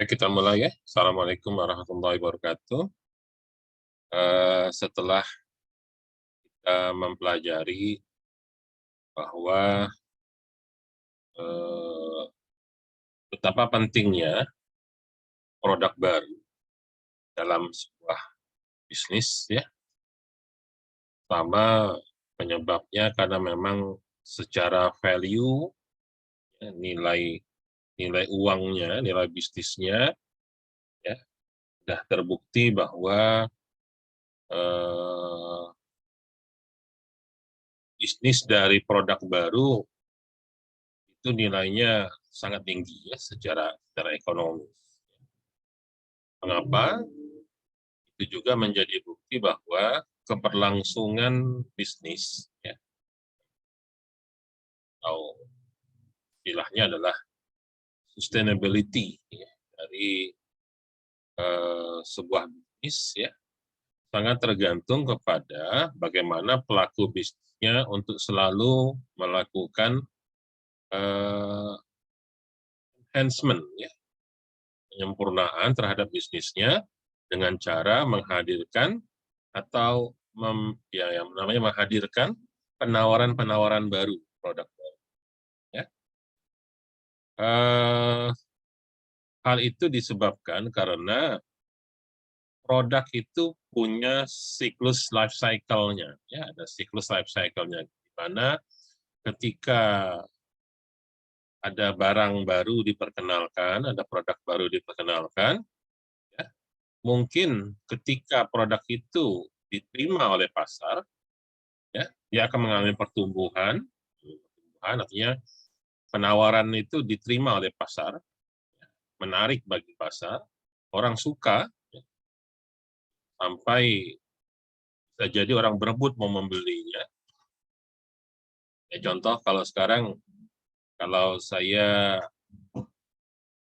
Ya, kita mulai ya. Assalamualaikum warahmatullahi wabarakatuh. Setelah kita mempelajari bahwa eh, betapa pentingnya produk baru dalam sebuah bisnis, ya, pertama penyebabnya karena memang secara value, ya, nilai uangnya, nilai bisnisnya, ya, sudah terbukti bahwa eh, bisnis dari produk baru itu nilainya sangat tinggi ya secara ekonomi. Mengapa? Itu juga menjadi bukti bahwa keberlangsungan bisnis, ya, atau istilahnya adalah sustainability, ya, dari sebuah bisnis, ya, sangat tergantung kepada bagaimana pelaku bisnisnya untuk selalu melakukan eh, enhancement, ya, penyempurnaan terhadap bisnisnya dengan cara menghadirkan atau ya, yang namanya menghadirkan penawaran-penawaran baru, produk baru. Ya. Hal itu disebabkan karena produk itu punya siklus life cycle-nya. Ya, ada siklus life cycle-nya, di mana ketika ada barang baru diperkenalkan, ada produk baru diperkenalkan, ya, mungkin ketika produk itu diterima oleh pasar, ya, dia akan mengalami pertumbuhan, artinya penawaran itu diterima oleh pasar, menarik bagi pasar, orang suka, ya, sampai bisa jadi orang berebut mau membelinya. Ya, contoh kalau sekarang, kalau saya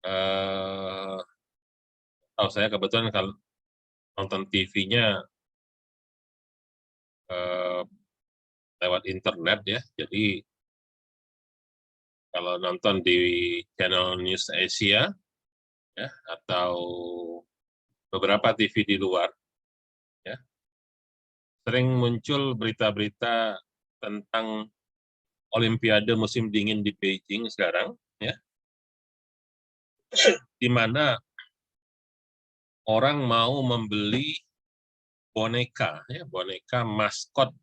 eh, tahu, saya kebetulan kalau nonton TV-nya eh, lewat internet, ya, jadi kalau nonton di channel News Asia, ya, atau beberapa TV di luar, ya, sering muncul berita-berita tentang Olimpiade musim dingin di Beijing sekarang, ya, di mana orang mau membeli boneka, ya, boneka maskot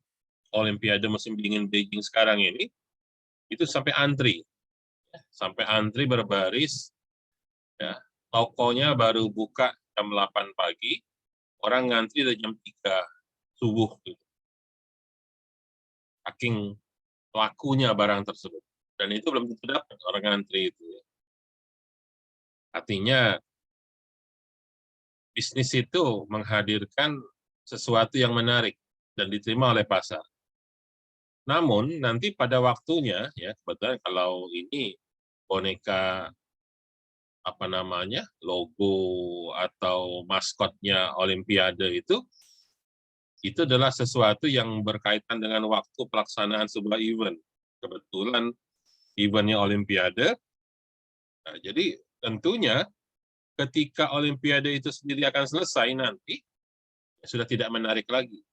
Olimpiade musim dingin Beijing sekarang ini, itu sampai antri berbaris, ya, tokonya baru buka jam 8 pagi, orang ngantri dari jam 3 subuh, gitu. Saking lakunya barang tersebut. Dan itu belum tentu dapat orang ngantri itu. Ya. Artinya bisnis itu menghadirkan sesuatu yang menarik dan diterima oleh pasar. Namun nanti pada waktunya, ya, kebetulan kalau ini boneka apa namanya, logo atau maskotnya Olimpiade itu adalah sesuatu yang berkaitan dengan waktu pelaksanaan sebuah event. Kebetulan eventnya Olimpiade, nah, jadi tentunya ketika Olimpiade itu sendiri akan selesai nanti, ya sudah tidak menarik lagi.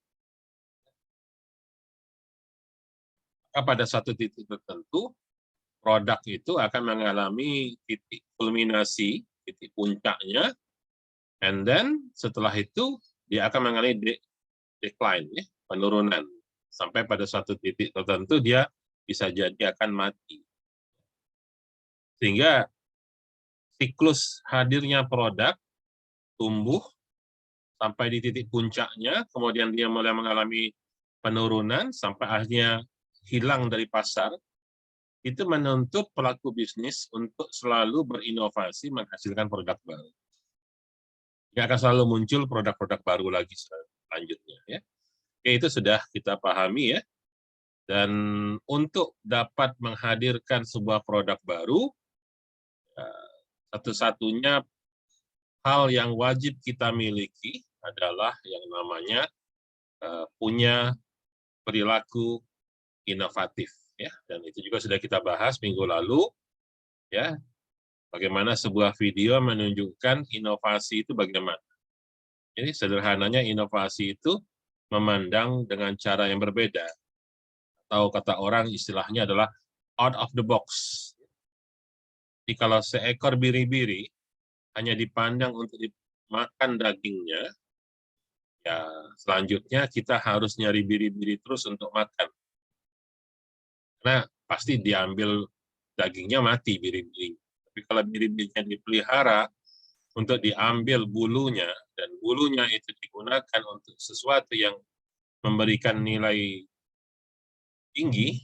Maka pada satu titik tertentu, produk itu akan mengalami titik kulminasi, titik puncaknya, and then setelah itu dia akan mengalami decline, ya, penurunan. Sampai pada satu titik tertentu dia bisa jadi akan mati. Sehingga siklus hadirnya produk tumbuh sampai di titik puncaknya, kemudian dia mulai mengalami penurunan sampai akhirnya hilang dari pasar, itu menuntut pelaku bisnis untuk selalu berinovasi menghasilkan produk baru. Yang akan selalu muncul produk-produk baru lagi selanjutnya. Ya. Oke, itu sudah kita pahami, ya. Dan untuk dapat menghadirkan sebuah produk baru, satu-satunya hal yang wajib kita miliki adalah yang namanya punya perilaku inovatif, ya. Dan itu juga sudah kita bahas minggu lalu, ya. Bagaimana sebuah video menunjukkan inovasi itu bagaimana. Jadi sederhananya inovasi itu memandang dengan cara yang berbeda. Atau kata orang istilahnya adalah out of the box. Jadi kalau seekor biri-biri hanya dipandang untuk dimakan dagingnya, ya selanjutnya kita harus nyari biri-biri terus untuk makan. Karena pasti diambil dagingnya mati biri-biri. Tapi kalau biri-birinya dipelihara untuk diambil bulunya, dan bulunya itu digunakan untuk sesuatu yang memberikan nilai tinggi,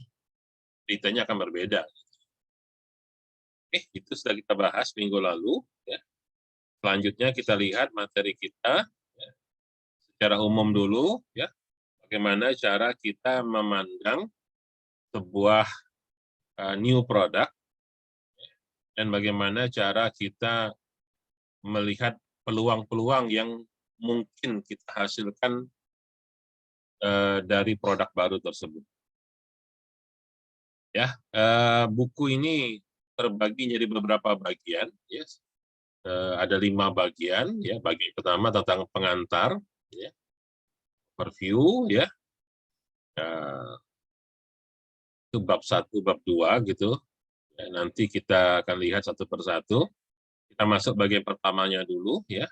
beritanya akan berbeda. Itu sudah kita bahas minggu lalu. Ya. Selanjutnya kita lihat materi kita ya, secara umum dulu, ya, bagaimana cara kita memandang sebuah new product dan bagaimana cara kita melihat peluang-peluang yang mungkin kita hasilkan dari produk baru tersebut. Ya, buku ini terbagi jadi beberapa bagian. Ya. Ada 5 bagian. Ya, bagian pertama tentang pengantar, ya, overview, ya. Itu bab 1, bab 2 gitu. Ya, nanti kita akan lihat satu persatu. Kita masuk bagian pertamanya dulu, ya.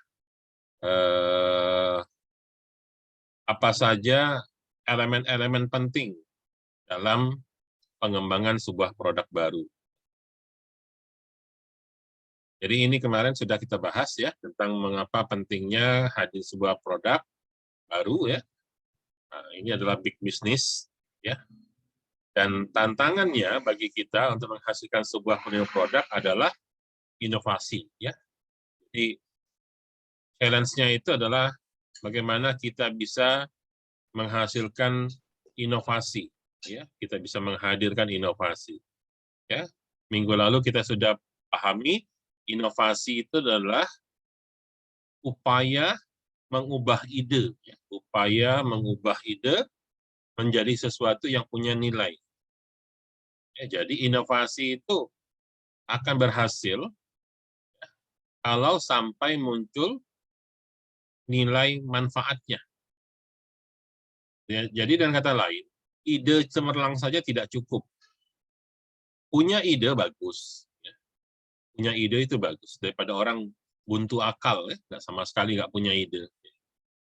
Apa saja elemen-elemen penting dalam pengembangan sebuah produk baru. Jadi ini kemarin sudah kita bahas ya tentang mengapa pentingnya hadir sebuah produk baru ya. Nah, ini adalah big business ya. Dan tantangannya bagi kita untuk menghasilkan sebuah new produk adalah inovasi ya. Jadi challenge-nya itu adalah bagaimana kita bisa menghasilkan inovasi ya, kita bisa menghadirkan inovasi. Ya. Minggu lalu kita sudah pahami inovasi itu adalah upaya mengubah ide, ya. Upaya mengubah ide menjadi sesuatu yang punya nilai. Ya, jadi inovasi itu akan berhasil ya, kalau sampai muncul nilai manfaatnya. Ya, jadi dengan kata lain, ide cemerlang saja tidak cukup. Punya ide bagus, ya. Punya ide itu bagus daripada orang buntu akal, ya, nggak sama sekali nggak punya ide.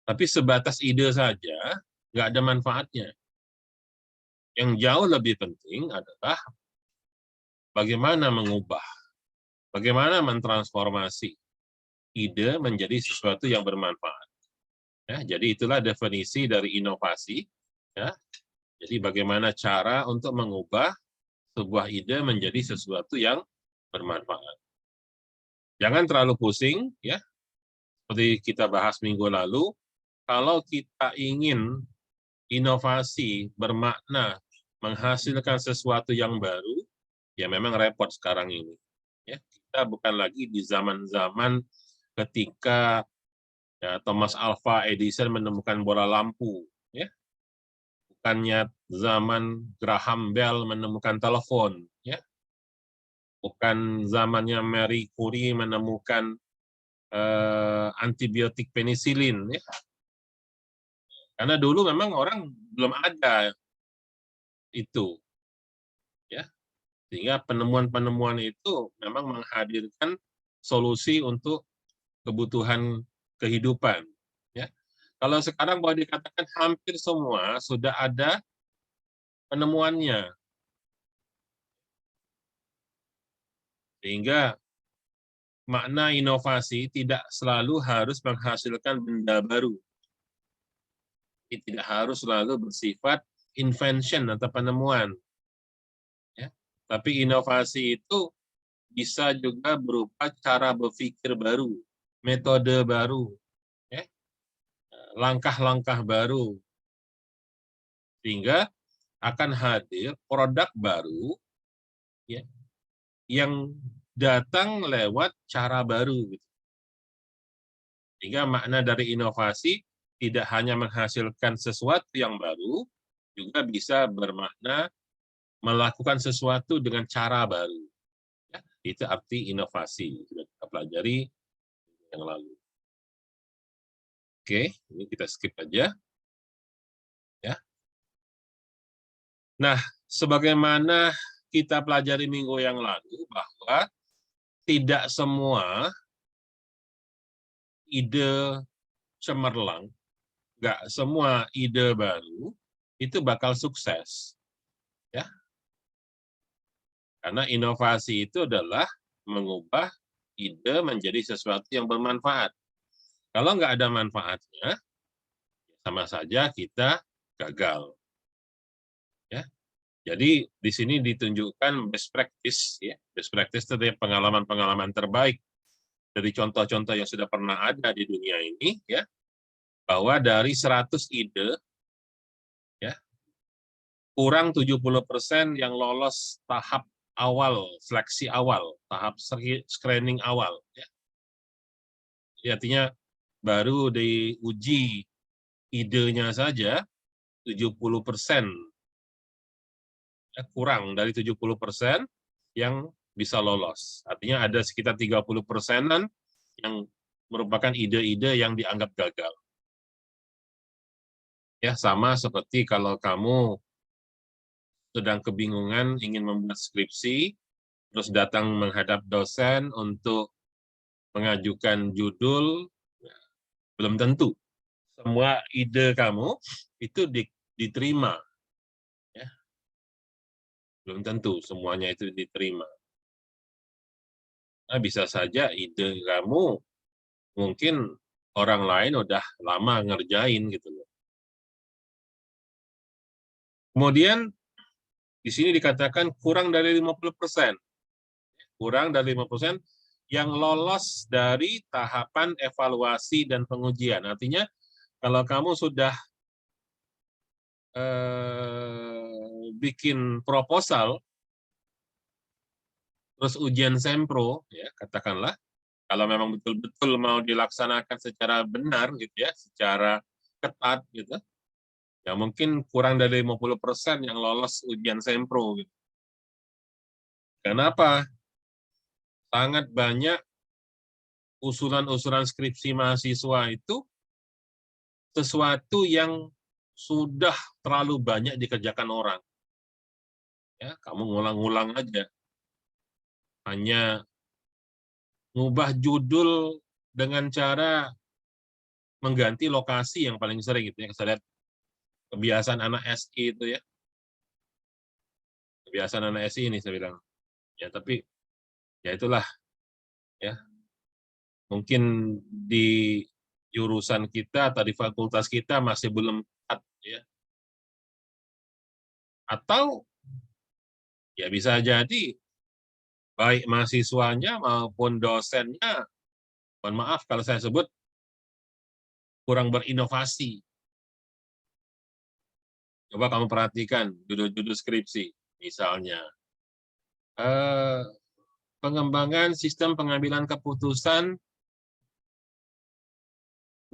Tapi sebatas ide saja nggak ada manfaatnya. Yang jauh lebih penting adalah bagaimana mengubah, bagaimana mentransformasi ide menjadi sesuatu yang bermanfaat. Ya, jadi itulah definisi dari inovasi. Ya. Jadi bagaimana cara untuk mengubah sebuah ide menjadi sesuatu yang bermanfaat. Jangan terlalu pusing, ya. Seperti kita bahas minggu lalu, kalau kita ingin inovasi bermakna menghasilkan sesuatu yang baru, ya memang repot sekarang ini. Ya, kita bukan lagi di zaman-zaman ketika ya, Thomas Alva Edison menemukan bola lampu, ya. Bukannya zaman Graham Bell menemukan telepon, ya. Bukan zamannya Marie Curie menemukan antibiotik penisilin, ya. Karena dulu memang orang belum ada itu, ya. Sehingga penemuan-penemuan itu memang menghadirkan solusi untuk kebutuhan kehidupan. Ya. Kalau sekarang boleh dikatakan hampir semua sudah ada penemuannya. Sehingga makna inovasi tidak selalu harus menghasilkan benda baru. Tidak harus selalu bersifat invention atau penemuan. Ya. Tapi inovasi itu bisa juga berupa cara berpikir baru, metode baru, ya. Langkah-langkah baru. Sehingga akan hadir produk baru ya, yang datang lewat cara baru. Sehingga makna dari inovasi tidak hanya menghasilkan sesuatu yang baru, juga bisa bermakna melakukan sesuatu dengan cara baru. Ya. Itu arti inovasi, sudah kita pelajari yang lalu. Oke, ini kita skip aja. Ya. Nah, sebagaimana kita pelajari minggu yang lalu, bahwa tidak semua ide cemerlang, nggak semua ide baru itu bakal sukses. Ya. Karena inovasi itu adalah mengubah ide menjadi sesuatu yang bermanfaat. Kalau nggak ada manfaatnya, sama saja kita gagal. Ya. Jadi di sini ditunjukkan best practice, ya. Best practice itu dari pengalaman-pengalaman terbaik dari contoh-contoh yang sudah pernah ada di dunia ini, ya, bahwa dari 100 ide, ya, kurang 70% yang lolos tahap awal, seleksi awal, tahap screening awal. Ya. Jadi artinya baru diuji idenya saja 70%, ya, kurang dari 70% yang bisa lolos. Artinya ada sekitar 30%-an yang merupakan ide-ide yang dianggap gagal. Ya, sama seperti kalau kamu sedang kebingungan ingin membuat skripsi, terus datang menghadap dosen untuk mengajukan judul, belum tentu semua ide kamu itu diterima. Ya. Belum tentu semuanya itu diterima. Nah, bisa saja ide kamu mungkin orang lain udah lama ngerjain gitu loh. Kemudian di sini dikatakan kurang dari 50%. Kurang dari 50% yang lolos dari tahapan evaluasi dan pengujian. Artinya kalau kamu sudah bikin proposal, terus ujian sempro, ya katakanlah, kalau memang betul-betul mau dilaksanakan secara benar, gitu ya, secara ketat, gitu, ya mungkin kurang dari 50% yang lolos ujian sempro. Gitu. Kenapa? Sangat banyak usulan-usulan skripsi mahasiswa itu sesuatu yang sudah terlalu banyak dikerjakan orang. Ya, kamu ngulang-ngulang aja. Hanya ngubah judul dengan cara mengganti lokasi yang paling sering gitu ya. Saya lihat kebiasaan anak SI itu ya. Kebiasaan anak SI ini saya bilang. Ya, tapi ya itulah ya. Mungkin di jurusan kita atau di fakultas kita masih belum tepat ya. Atau ya bisa jadi baik mahasiswanya maupun dosennya, mohon maaf kalau saya sebut kurang berinovasi. Coba kamu perhatikan judul-judul skripsi, misalnya pengembangan sistem pengambilan keputusan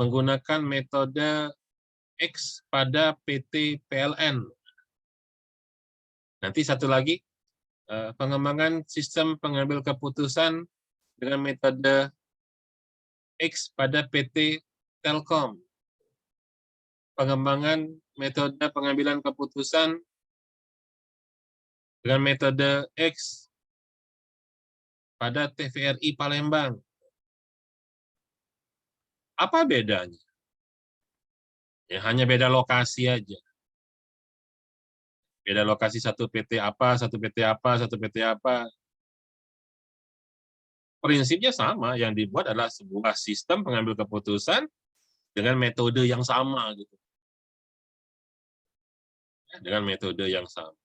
menggunakan metode X pada PT PLN. Nanti satu lagi, pengembangan sistem pengambil keputusan dengan metode X pada PT Telkom. Pengembangan metode pengambilan keputusan dengan metode X pada TVRI Palembang. Apa bedanya? Ya, hanya beda lokasi aja. Beda lokasi, satu PT apa, satu PT apa, satu PT apa. Prinsipnya sama, yang dibuat adalah sebuah sistem pengambil keputusan dengan metode yang sama gitu. Dengan metode yang sama.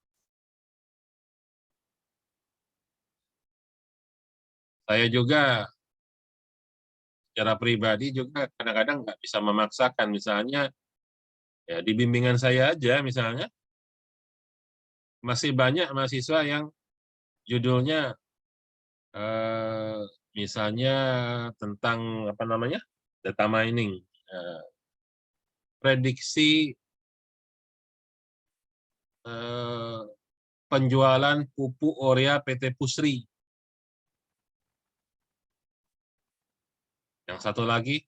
Saya juga secara pribadi juga kadang-kadang nggak bisa memaksakan, misalnya ya di bimbingan saya aja misalnya masih banyak mahasiswa yang judulnya misalnya tentang apa namanya data mining, prediksi penjualan pupuk urea PT Pusri. Yang satu lagi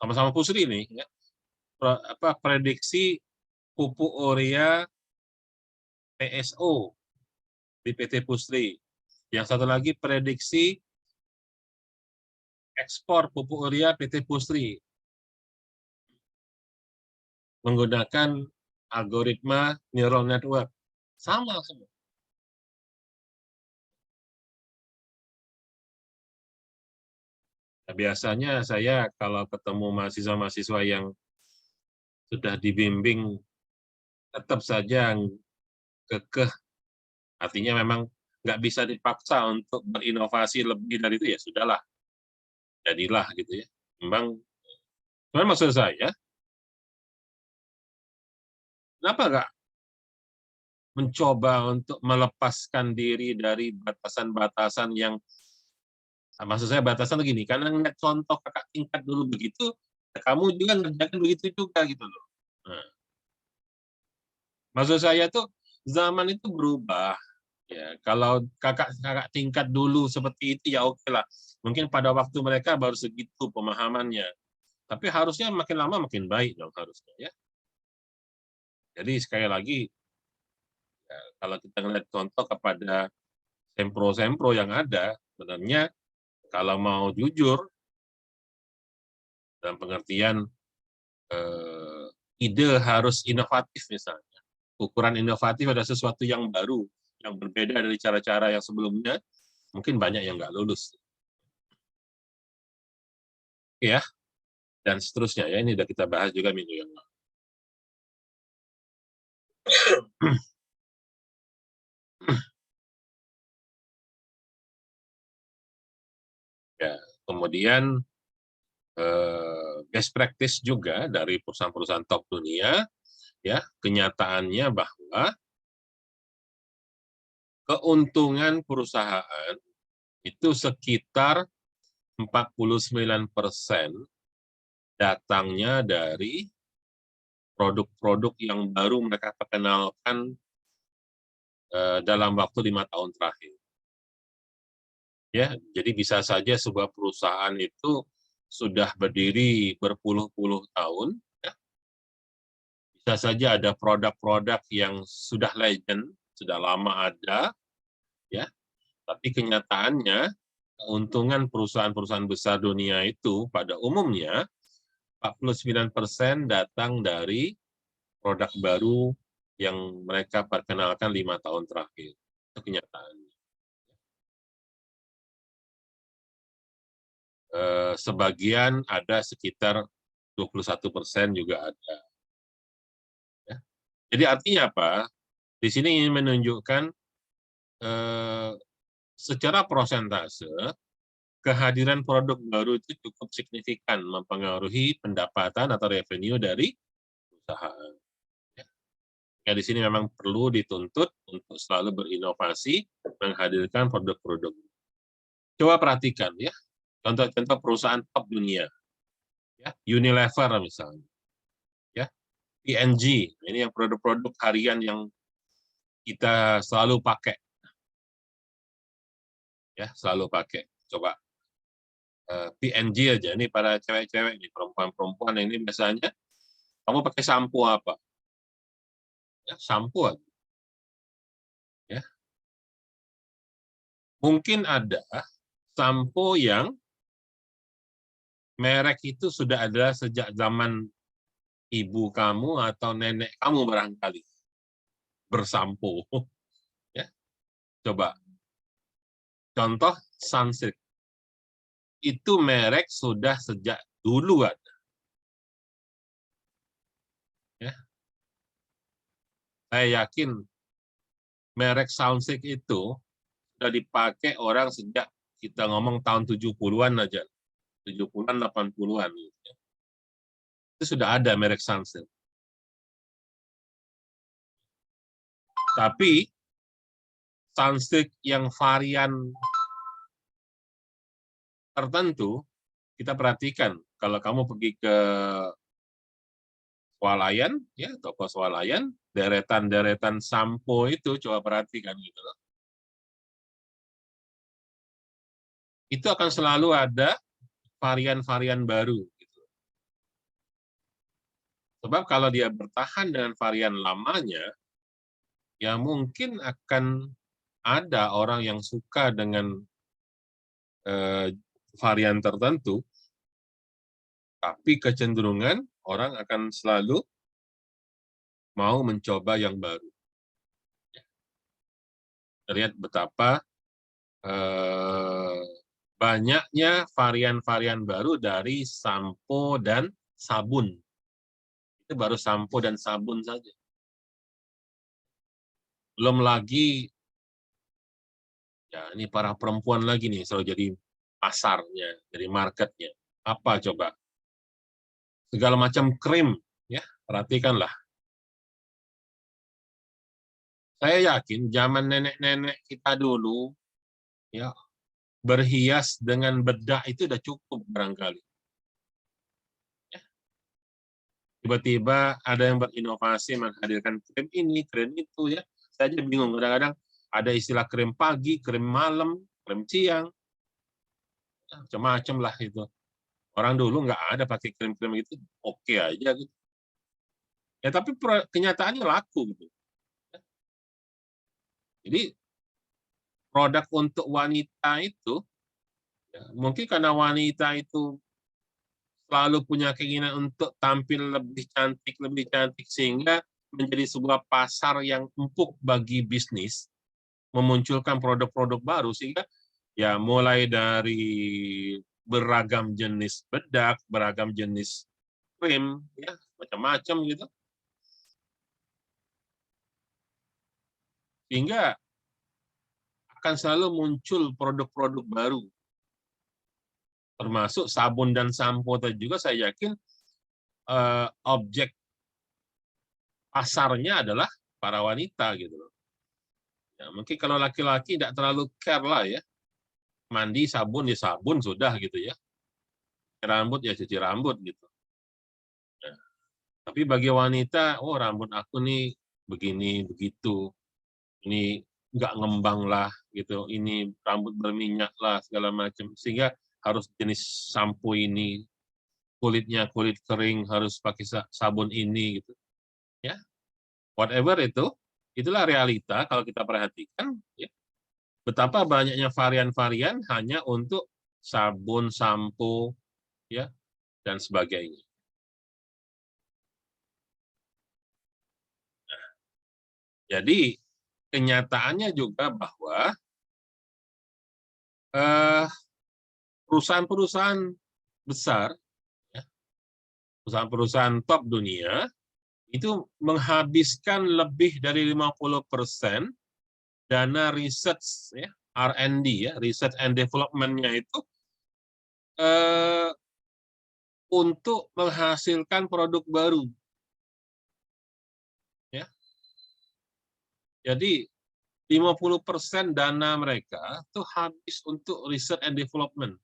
sama-sama Pusri nih, ya. Prediksi pupuk urea PSO di PT Pusri. Yang satu lagi prediksi ekspor pupuk urea PT Pusri menggunakan algoritma neural network. Sama semua. Nah, biasanya saya kalau ketemu mahasiswa-mahasiswa yang sudah dibimbing tetap saja kekeh, artinya memang nggak bisa dipaksa untuk berinovasi lebih dari itu, ya sudahlah, jadilah gitu ya. Memang, cuman maksud saya, kenapa nggak mencoba untuk melepaskan diri dari batasan-batasan yang, maksud saya batasan begini, karena ngeliat contoh kakak tingkat dulu begitu, ya kamu juga ngerjakan begitu juga gitu loh. Nah, maksud saya tuh zaman itu berubah. Ya, kalau kakak tingkat dulu seperti itu ya oke lah. Mungkin pada waktu mereka baru segitu pemahamannya. Tapi harusnya makin lama makin baik dong harusnya ya. Jadi sekali lagi, ya, kalau kita melihat contoh kepada sempro-sempro yang ada, sebenarnya kalau mau jujur dalam pengertian ide harus inovatif misalnya. Ukuran inovatif ada sesuatu yang baru, yang berbeda dari cara-cara yang sebelumnya, mungkin banyak yang nggak lulus. Ya, dan seterusnya ya, ini sudah kita bahas juga minggu yang lalu. Ya, kemudian best practice juga dari perusahaan-perusahaan top dunia, ya kenyataannya bahwa keuntungan perusahaan itu sekitar 49% datangnya dari produk-produk yang baru mereka perkenalkan dalam waktu 5 tahun terakhir. Ya, jadi bisa saja sebuah perusahaan itu sudah berdiri berpuluh-puluh tahun, ya. Bisa saja ada produk-produk yang sudah legend, sudah lama ada, ya. Tapi kenyataannya keuntungan perusahaan-perusahaan besar dunia itu pada umumnya 49% datang dari produk baru yang mereka perkenalkan 5 tahun terakhir. Itu kenyataannya. Sebagian ada sekitar 21% juga ada. Ya. Jadi artinya apa? Di sini ingin menunjukkan secara prosentase kehadiran produk baru itu cukup signifikan mempengaruhi pendapatan atau revenue dari perusahaan. Ya, di sini memang perlu dituntut untuk selalu berinovasi, menghadirkan produk-produk. Coba perhatikan ya, contoh-contoh perusahaan top dunia, ya, Unilever misalnya, ya, P&G, ini yang produk-produk harian yang kita selalu pakai, ya, selalu pakai. Coba P&G aja, ini para cewek-cewek, perempuan-perempuan ini biasanya, kamu pakai sampo apa? Ya, sampo aja. Ya. Mungkin ada sampo yang merek itu sudah ada sejak zaman ibu kamu atau nenek kamu barangkali bersampo. Ya. Coba contoh Sunsilk. Itu merek sudah sejak dulu ada. Ya. Saya yakin merek Sunsilk itu sudah dipakai orang sejak kita ngomong tahun 70-an aja. 70-an, 80-an. Itu sudah ada merek Sunsilk. Tapi Sunsilk yang varian tertentu, kita perhatikan kalau kamu pergi ke swalayan, ya toko swalayan, deretan-deretan sampo itu coba perhatikan gitu loh. itu akan selalu ada varian-varian baru. Gitu. Sebab kalau dia bertahan dengan varian lamanya, ya mungkin akan ada orang yang suka dengan varian tertentu, tapi kecenderungan orang akan selalu mau mencoba yang baru. Lihat betapa banyaknya varian-varian baru dari sampo dan sabun. Itu baru sampo dan sabun saja. Belum lagi, ya ini para perempuan lagi nih, selalu jadi pasarnya, jadi marketnya. Apa coba? Segala macam krim, ya perhatikanlah. Saya yakin zaman nenek-nenek kita dulu, ya berhias dengan bedak itu udah cukup barangkali. Tiba-tiba ada yang berinovasi menghadirkan krim ini, krim itu ya. Saya aja bingung kadang-kadang ada istilah krim pagi, krim malam, krim siang, macam-macam lah itu. Orang dulu nggak ada pakai krim-krim itu, oke aja gitu. Ya tapi kenyataannya laku gitu. Jadi produk untuk wanita itu, ya, mungkin karena wanita itu selalu punya keinginan untuk tampil lebih cantik sehingga menjadi sebuah pasar yang empuk bagi bisnis, memunculkan produk-produk baru sehingga ya mulai dari beragam jenis bedak, beragam jenis krim, ya macam-macam gitu, sehingga akan selalu muncul produk-produk baru, termasuk sabun dan sampo tadi juga saya yakin objek pasarnya adalah para wanita gitu loh. Ya, mungkin kalau laki-laki tidak terlalu care lah ya, mandi sabun ya sabun sudah gitu ya, rambut ya cuci rambut gitu. Ya. Tapi bagi wanita, oh rambut aku nih begini begitu, ini nggak ngembang lah gitu, ini rambut berminyak lah segala macam, sehingga harus jenis sampo ini, kulitnya kulit kering harus pakai sabun ini gitu, ya whatever itu, itulah realita kalau kita perhatikan, ya betapa banyaknya varian-varian hanya untuk sabun, sampo, ya dan sebagainya. Jadi kenyataannya juga bahwa perusahaan-perusahaan besar, ya, perusahaan-perusahaan top dunia itu menghabiskan lebih dari 50% dana research, ya, R&D, ya, research and development-nya itu eh, untuk menghasilkan produk baru. Ya. Jadi 50% dana mereka itu habis untuk research and development.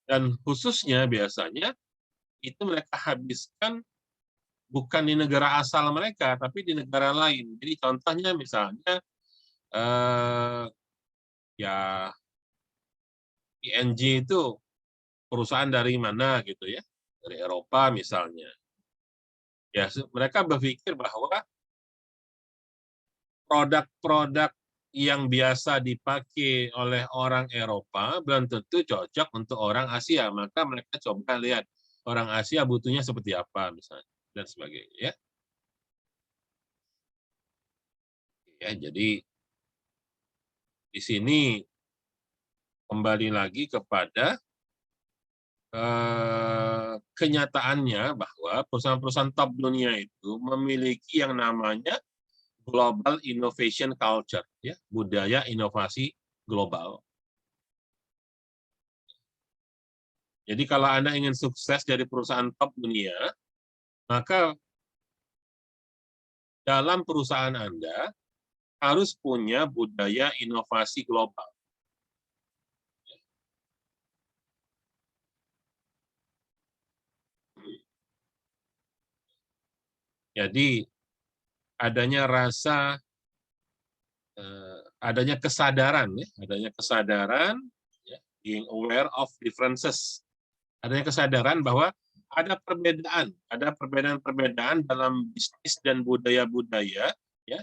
Dan khususnya biasanya itu mereka habiskan bukan di negara asal mereka, tapi di negara lain. Jadi contohnya misalnya ya ING itu perusahaan dari mana gitu ya, dari Eropa misalnya. Ya mereka berpikir bahwa produk-produk yang biasa dipakai oleh orang Eropa belum tentu cocok untuk orang Asia. Maka mereka coba lihat orang Asia butuhnya seperti apa misalnya dan sebagainya. Ya, jadi di sini kembali lagi kepada kenyataannya bahwa perusahaan-perusahaan top dunia itu memiliki yang namanya global innovation culture, ya, budaya inovasi global. Jadi kalau Anda ingin sukses dari perusahaan top dunia, maka dalam perusahaan Anda harus punya budaya inovasi global. Jadi adanya rasa, adanya kesadaran, ya, ya, being aware of differences, adanya kesadaran bahwa ada perbedaan dalam bisnis dan budaya-budaya, ya,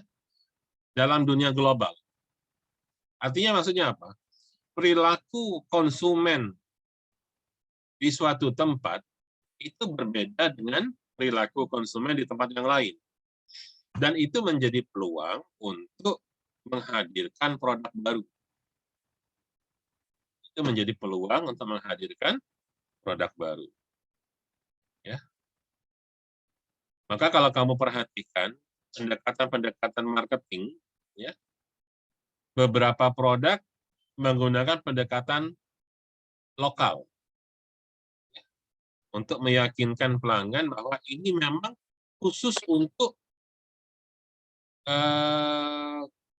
dalam dunia global. Artinya maksudnya apa? Perilaku konsumen di suatu tempat itu berbeda dengan perilaku konsumen di tempat yang lain. Dan itu menjadi peluang untuk menghadirkan produk baru. Itu menjadi peluang untuk menghadirkan produk baru. Ya. Maka kalau kamu perhatikan pendekatan-pendekatan marketing, ya, beberapa produk menggunakan pendekatan lokal, ya, untuk meyakinkan pelanggan bahwa ini memang khusus untuk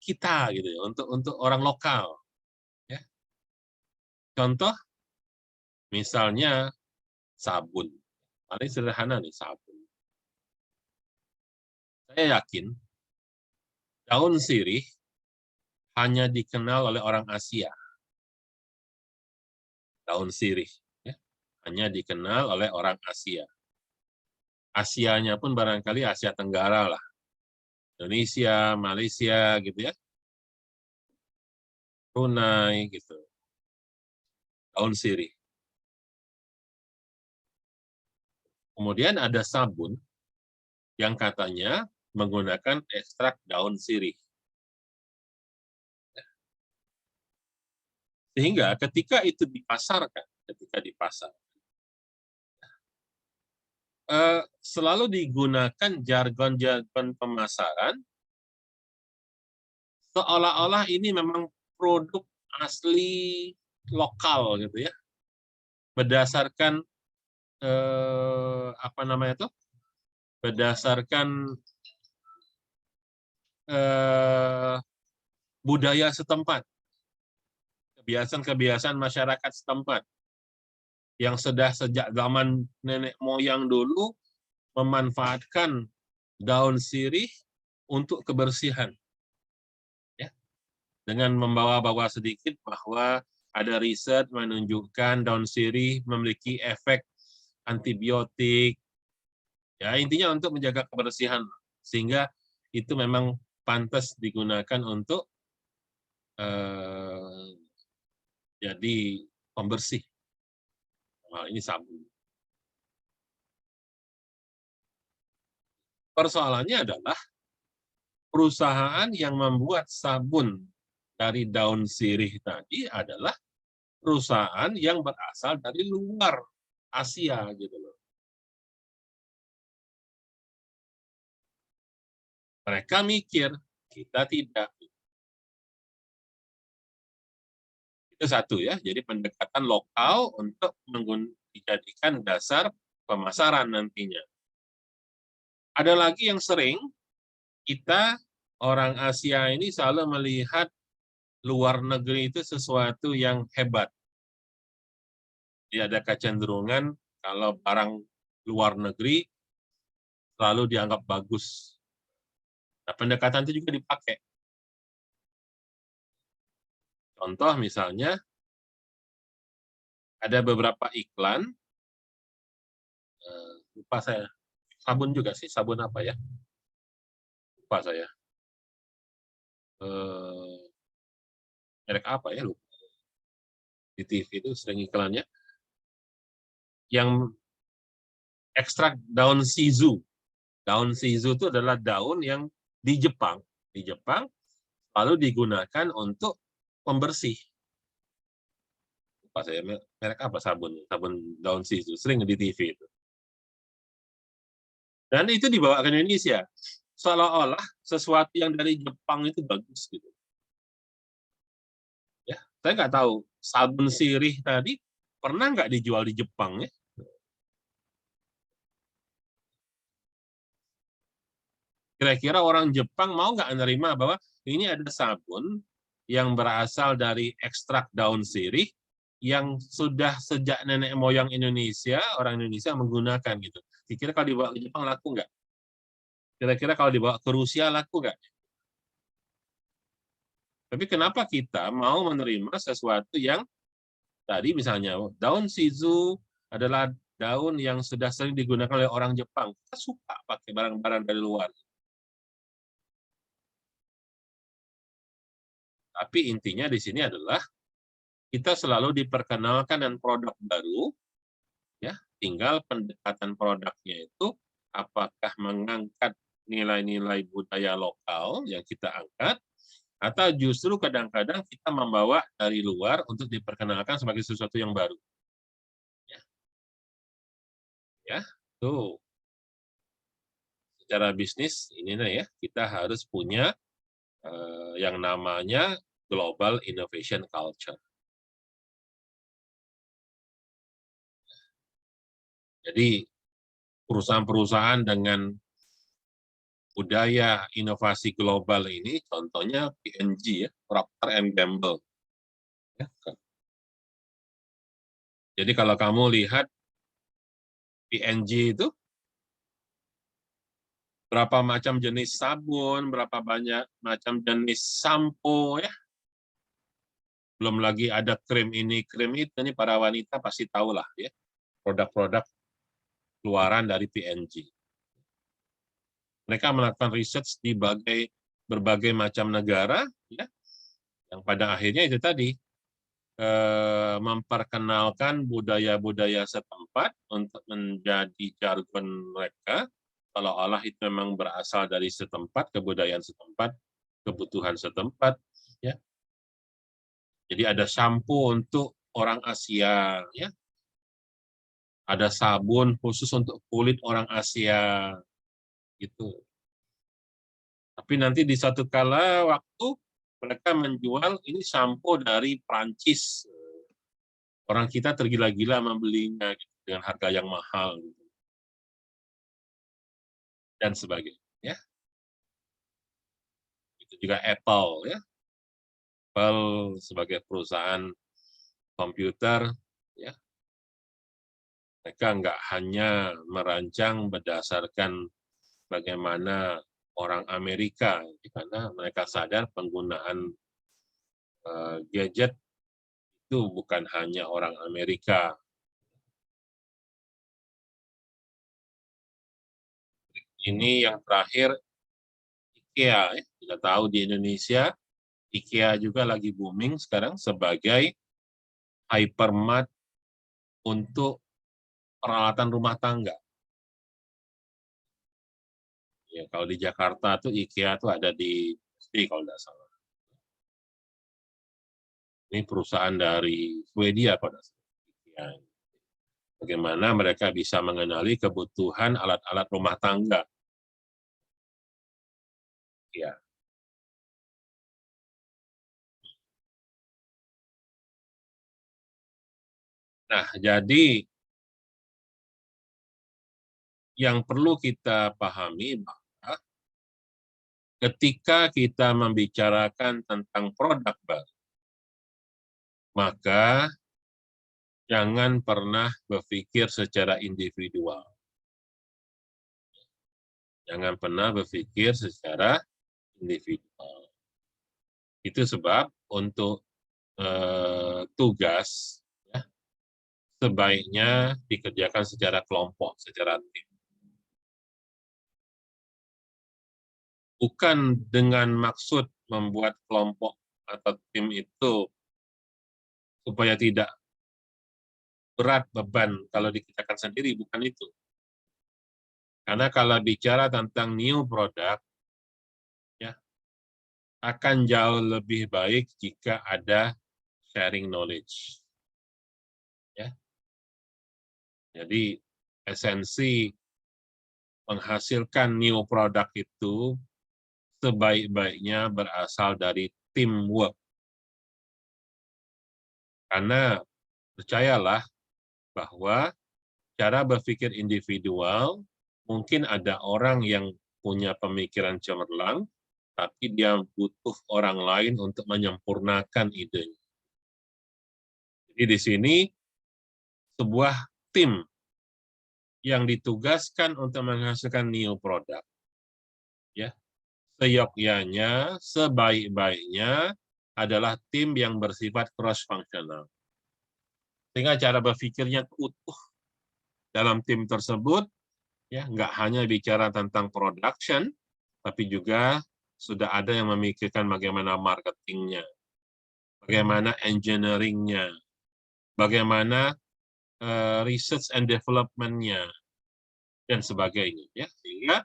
kita, gitu ya, untuk orang lokal. Ya. Contoh, misalnya sabun, paling sederhana nih, sabun. Saya yakin daun sirih hanya dikenal oleh orang Asia. Daun sirih, ya, hanya dikenal oleh orang Asia. Asianya pun barangkali Asia Tenggara lah, Indonesia, Malaysia, gitu ya, Brunei, gitu. Daun sirih. Kemudian ada sabun yang katanya menggunakan ekstrak daun sirih. Sehingga ketika itu dipasarkan, selalu digunakan jargon-jargon pemasaran seolah-olah ini memang produk asli lokal, gitu ya, berdasarkan apa namanya itu, berdasarkan budaya setempat, kebiasaan-kebiasaan masyarakat setempat yang sudah sejak zaman nenek moyang dulu memanfaatkan daun sirih untuk kebersihan. Ya. Dengan membawa-bawa sedikit bahwa ada riset menunjukkan daun sirih memiliki efek antibiotik. Ya, intinya untuk menjaga kebersihan, sehingga itu memang pantas digunakan untuk jadi pembersih. Nah, ini sabun. Persoalannya adalah perusahaan yang membuat sabun dari daun sirih tadi adalah perusahaan yang berasal dari luar Asia, gitu loh. Mereka mikir, kita tidak. Itu satu, ya. Jadi pendekatan lokal untuk dijadikan dasar pemasaran nantinya. Ada lagi yang sering kita orang Asia ini selalu melihat luar negeri itu sesuatu yang hebat. Jadi ada kecenderungan kalau barang luar negeri selalu dianggap bagus. Nah, pendekatan itu juga dipakai. Contoh misalnya, ada beberapa iklan, lupa saya, sabun juga sih, sabun apa ya? Lupa saya. Merek apa ya, lupa. Di TV itu sering iklannya. Yang ekstrak daun shizu. Daun shizu itu adalah daun yang di Jepang lalu digunakan untuk pembersih. Lupa saya, merek apa sabun daun shizu, sering di TV itu. Dan itu dibawa ke Indonesia. Seolah-olah sesuatu yang dari Jepang itu bagus, gitu. Ya, saya nggak tahu sabun sirih tadi pernah nggak dijual di Jepang, ya? Kira-kira orang Jepang mau nggak menerima bahwa ini ada sabun yang berasal dari ekstrak daun sirih yang sudah sejak nenek moyang Indonesia, orang Indonesia menggunakan, gitu. Kira-kira kalau dibawa ke Jepang laku nggak? Kira-kira kalau dibawa ke Rusia laku nggak? Tapi kenapa kita mau menerima sesuatu yang tadi misalnya daun shizu adalah daun yang sudah sering digunakan oleh orang Jepang. Kita suka pakai barang-barang dari luar. Tapi intinya di sini adalah kita selalu diperkenalkan dengan produk baru, ya. Tinggal pendekatan produknya itu apakah mengangkat nilai-nilai budaya lokal yang kita angkat, atau justru kadang-kadang kita membawa dari luar untuk diperkenalkan sebagai sesuatu yang baru. Ya, ya, tuh. Secara bisnis ini ya, kita harus punya yang namanya global innovation culture. Jadi perusahaan-perusahaan dengan budaya inovasi global ini, contohnya P&G ya, Procter and Gamble. Ya. Jadi kalau kamu lihat P&G itu berapa macam jenis sabun, berapa banyak macam jenis sampo ya. Belum lagi ada krim ini, krim itu, ini para wanita pasti tahu lah ya. Produk-produk keluaran dari P&G. Mereka melakukan riset di berbagai macam negara, ya, yang pada akhirnya itu tadi memperkenalkan budaya-budaya setempat untuk menjadi jargon mereka, seolah-olah itu memang berasal dari setempat, kebudayaan setempat, kebutuhan setempat. Ya. Jadi ada sampo untuk orang Asia, ya. Ada sabun khusus untuk kulit orang Asia, gitu. Tapi nanti di satu kala waktu mereka menjual ini sampo dari Prancis. Orang kita tergila-gila membelinya gitu, dengan harga yang mahal gitu, dan sebagainya. Ya. Itu juga Apple ya. Apple sebagai perusahaan komputer ya. Mereka nggak hanya merancang berdasarkan bagaimana orang Amerika, karena mereka sadar penggunaan gadget itu bukan hanya orang Amerika. Ini yang terakhir, IKEA. Kita tahu di Indonesia, IKEA juga lagi booming sekarang sebagai hypermart untuk peralatan rumah tangga. Ya, kalau di Jakarta tuh IKEA tuh ada di SD kalau tidak salah. Ini perusahaan dari Swedia kalau tidak salah. IKEA. Bagaimana mereka bisa mengenali kebutuhan alat-alat rumah tangga. Ya. Nah, jadi yang perlu kita pahami bahwa ketika kita membicarakan tentang produk baru, maka jangan pernah berpikir secara individual. Jangan pernah berpikir secara individual. Itu sebab untuk tugas ya, sebaiknya dikerjakan secara kelompok, secara tim. Bukan dengan maksud membuat kelompok atau tim itu supaya tidak berat beban kalau dikerjakan sendiri, bukan itu. Karena kalau bicara tentang new product, ya, akan jauh lebih baik jika ada sharing knowledge. Ya. Jadi esensi menghasilkan new product itu sebaik-baiknya berasal dari teamwork. Karena percayalah bahwa cara berpikir individual, mungkin ada orang yang punya pemikiran cemerlang, tapi dia butuh orang lain untuk menyempurnakan idenya. Jadi di sini sebuah tim yang ditugaskan untuk menghasilkan new product ya, seyogyanya, sebaik-baiknya adalah tim yang bersifat cross-functional. Sehingga cara berpikirnya utuh dalam tim tersebut, ya, nggak hanya bicara tentang production, tapi juga sudah ada yang memikirkan bagaimana marketingnya, bagaimana engineering-nya, bagaimana research and development-nya, dan sebagainya. Ya. Sehingga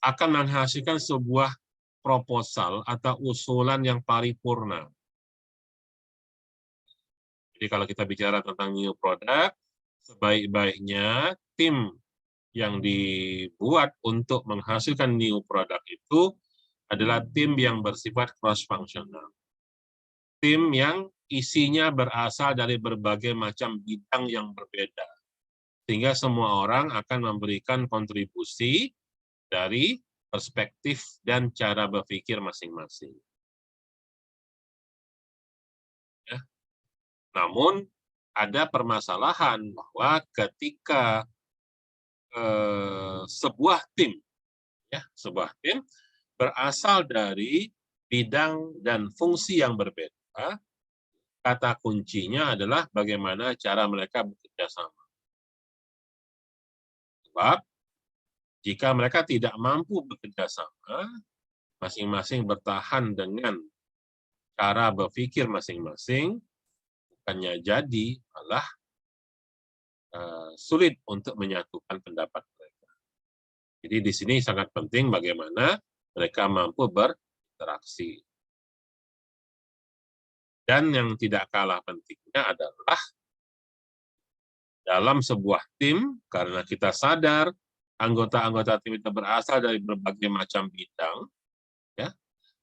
akan menghasilkan sebuah proposal atau usulan yang paripurna. Jadi kalau kita bicara tentang new product, sebaik-baiknya tim yang dibuat untuk menghasilkan new product itu adalah tim yang bersifat cross-functional. Tim yang isinya berasal dari berbagai macam bidang yang berbeda. Sehingga semua orang akan memberikan kontribusi dari perspektif dan cara berpikir masing-masing. Ya. Namun, ada permasalahan bahwa ketika sebuah tim berasal dari bidang dan fungsi yang berbeda, kata kuncinya adalah bagaimana cara mereka bekerja sama. Sebab jika mereka tidak mampu bekerja sama, masing-masing bertahan dengan cara berpikir masing-masing, bukannya jadi, malah sulit untuk menyatukan pendapat mereka. Jadi di sini sangat penting bagaimana mereka mampu berinteraksi. Dan yang tidak kalah pentingnya adalah dalam sebuah tim, karena kita sadar anggota-anggota tim itu berasal dari berbagai macam bidang, ya,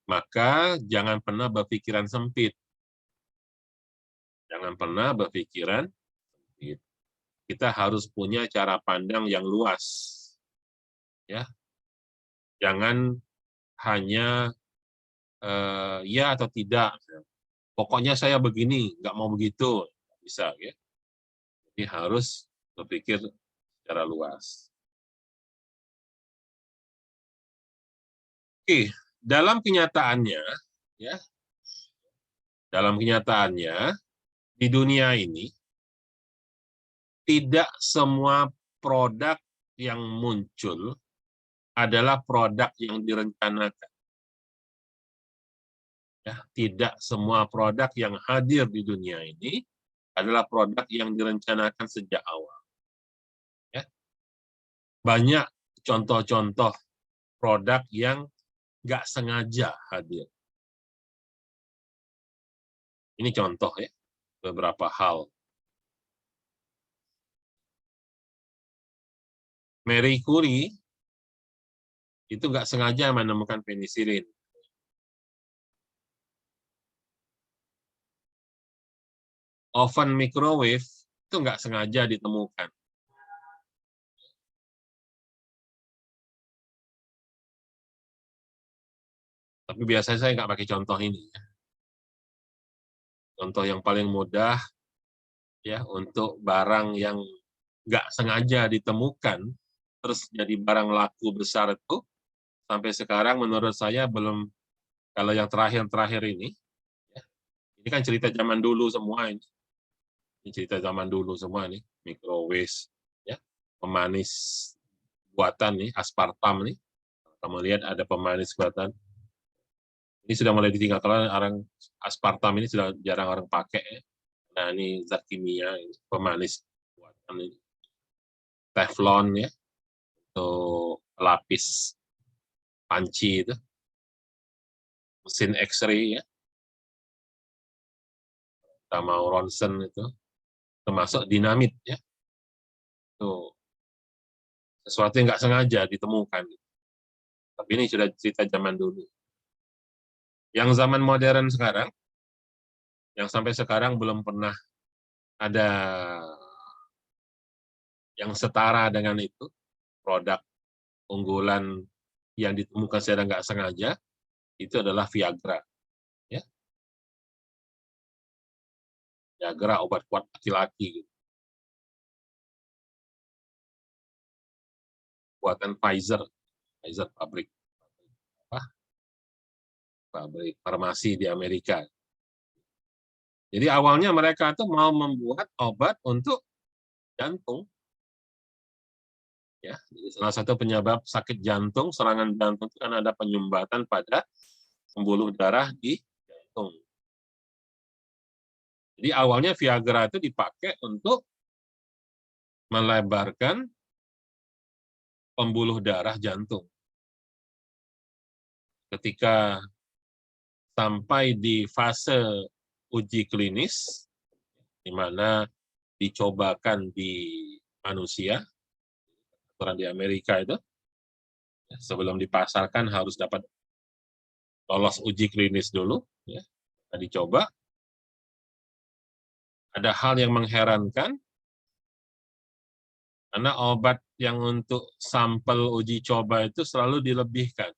maka jangan pernah berpikiran sempit. Jangan pernah berpikiran sempit. Kita harus punya cara pandang yang luas. Ya. Jangan hanya ya atau tidak. Pokoknya saya begini, nggak mau begitu. Bisa, ya. Jadi harus berpikir secara luas. Oke, dalam kenyataannya, ya, di dunia ini tidak semua produk yang muncul adalah produk yang direncanakan. Ya, tidak semua produk yang hadir di dunia ini adalah produk yang direncanakan sejak awal. Ya. Banyak contoh-contoh produk yang nggak sengaja hadir. Ini contoh, ya, beberapa hal. Marie Curie itu nggak sengaja menemukan penisilin. Oven microwave itu nggak sengaja ditemukan. Tapi biasanya saya nggak pakai contoh ini. Contoh yang paling mudah, ya, untuk barang yang nggak sengaja ditemukan, terus jadi barang laku besar itu, sampai sekarang menurut saya belum, kalau yang terakhir-terakhir ini, ya, ini kan cerita zaman dulu semua ini. Ini cerita zaman dulu semua nih, microwave, ya, pemanis buatan nih, aspartam nih. Kamu lihat ada pemanis buatan. Ini sudah mulai ditinggal, kalau orang aspartam ini sudah jarang orang pakai. Ya. Nah, ini zat kimia, pemanis buatan ini. Teflon, ya, untuk lapis panci itu. Mesin X-ray, ya. Kita mau ronsen itu. Termasuk dinamit, ya. Itu sesuatu yang nggak sengaja ditemukan. Tapi ini sudah cerita zaman dulu. Yang zaman modern sekarang, yang sampai sekarang belum pernah ada yang setara dengan itu, produk unggulan yang ditemukan secara nggak sengaja, itu adalah Viagra. Ya. Viagra, obat kuat laki-laki. Gitu. Buatan Pfizer pabrik. pabrik farmasi di Amerika. Jadi awalnya mereka tuh mau membuat obat untuk jantung. Ya, jadi salah satu penyebab sakit jantung, serangan jantung itu kan ada penyumbatan pada pembuluh darah di jantung. Jadi awalnya Viagra itu dipakai untuk melebarkan pembuluh darah jantung. Ketika sampai di fase uji klinis, di mana dicobakan di manusia, aturan di Amerika itu, sebelum dipasarkan harus dapat lolos uji klinis dulu, ya, dicoba. Ada hal yang mengherankan, karena obat yang untuk sampel uji coba itu selalu dilebihkan.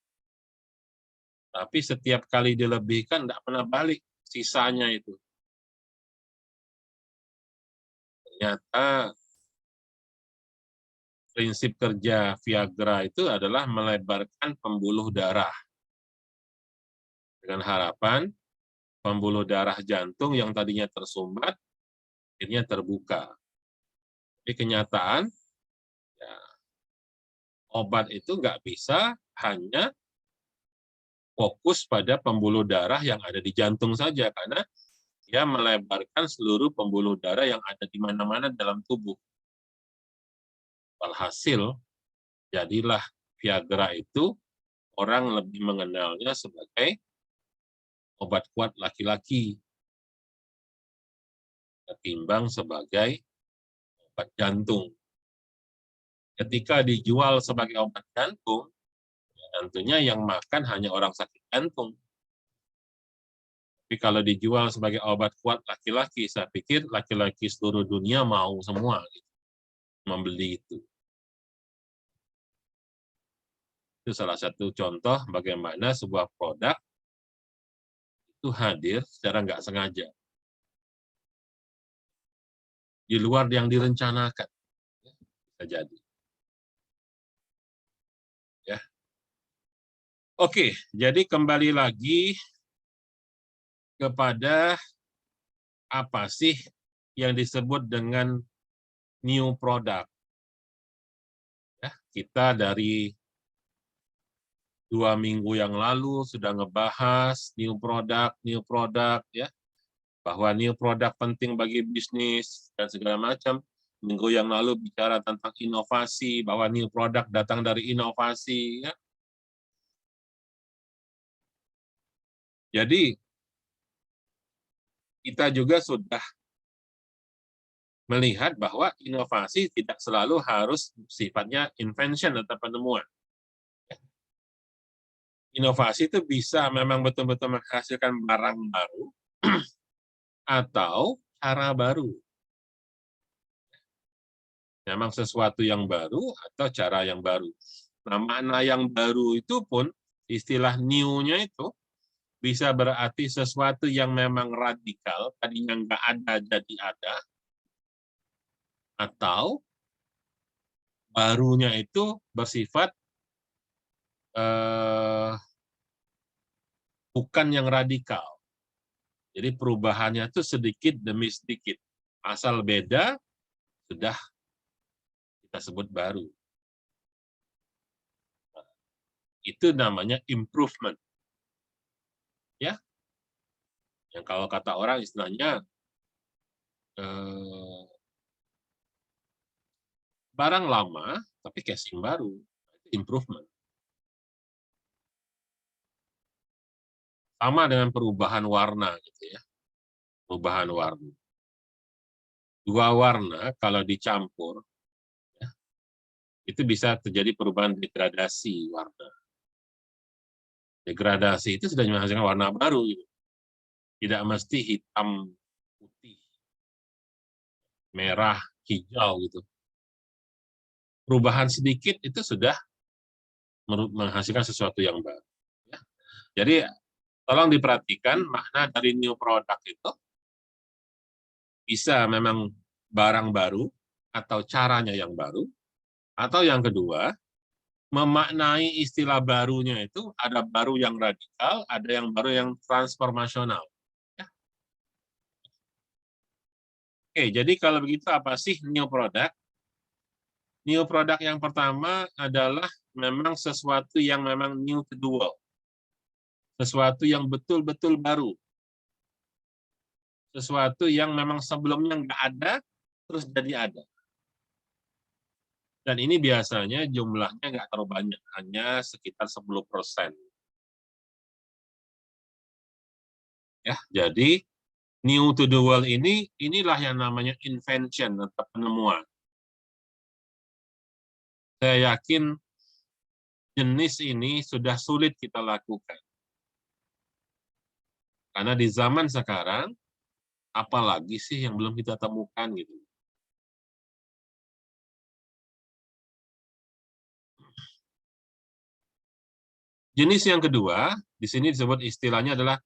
Tapi setiap kali dilebihkan, tidak pernah balik sisanya itu. Ternyata prinsip kerja Viagra itu adalah melebarkan pembuluh darah. Dengan harapan pembuluh darah jantung yang tadinya tersumbat, akhirnya terbuka. Tapi kenyataan, ya, obat itu nggak bisa hanya fokus pada pembuluh darah yang ada di jantung saja, karena dia melebarkan seluruh pembuluh darah yang ada di mana-mana dalam tubuh. Walhasil, jadilah Viagra itu orang lebih mengenalnya sebagai obat kuat laki-laki ketimbang sebagai obat jantung. Ketika dijual sebagai obat jantung, tentunya yang makan hanya orang sakit jantung. Tapi kalau dijual sebagai obat kuat laki-laki, saya pikir laki-laki seluruh dunia mau semua membeli itu. Itu salah satu contoh bagaimana sebuah produk itu hadir secara nggak sengaja. Di luar yang direncanakan. Bisa jadi. Ya. Oke, jadi kembali lagi kepada apa sih yang disebut dengan new product. Ya, kita dari 2 minggu yang lalu sudah ngebahas new product, ya, bahwa new product penting bagi bisnis dan segala macam. Minggu yang lalu bicara tentang inovasi, bahwa new product datang dari inovasi. Ya. Jadi kita juga sudah melihat bahwa inovasi tidak selalu harus sifatnya invention atau penemuan. Inovasi itu bisa memang betul-betul menghasilkan barang baru atau cara baru. Memang sesuatu yang baru atau cara yang baru. Nah, makna yang baru itu pun, istilah new-nya itu bisa berarti sesuatu yang memang radikal, tadinya nggak ada jadi ada, atau barunya itu bersifat bukan yang radikal. Jadi perubahannya itu sedikit demi sedikit. Asal beda, sudah kita sebut baru. Itu namanya improvement. Ya, yang kalau kata orang istilahnya barang lama tapi casing baru, improvement. Sama dengan perubahan warna gitu ya. Perubahan warna. Dua warna kalau dicampur ya, itu bisa terjadi perubahan degradasi warna. Degradasi itu sudah menghasilkan warna baru gitu. Tidak mesti hitam, putih, merah, hijau gitu. Perubahan sedikit itu sudah menghasilkan sesuatu yang baru. Ya. Jadi tolong diperhatikan makna dari new product itu bisa memang barang baru atau caranya yang baru, atau yang kedua memaknai istilah barunya itu ada baru yang radikal, ada yang baru yang transformasional. Ya. Oke, jadi kalau begitu apa sih new product? New product yang pertama adalah memang sesuatu yang memang new to the world. Sesuatu yang betul-betul baru. Sesuatu yang memang sebelumnya nggak ada, terus jadi ada. Dan ini biasanya jumlahnya nggak terlalu banyak, hanya sekitar 10%. Ya, jadi new to the world inilah yang namanya invention atau penemuan. Saya yakin jenis ini sudah sulit kita lakukan. Karena di zaman sekarang, apalagi sih yang belum kita temukan gitu. Jenis yang kedua, di sini disebut istilahnya adalah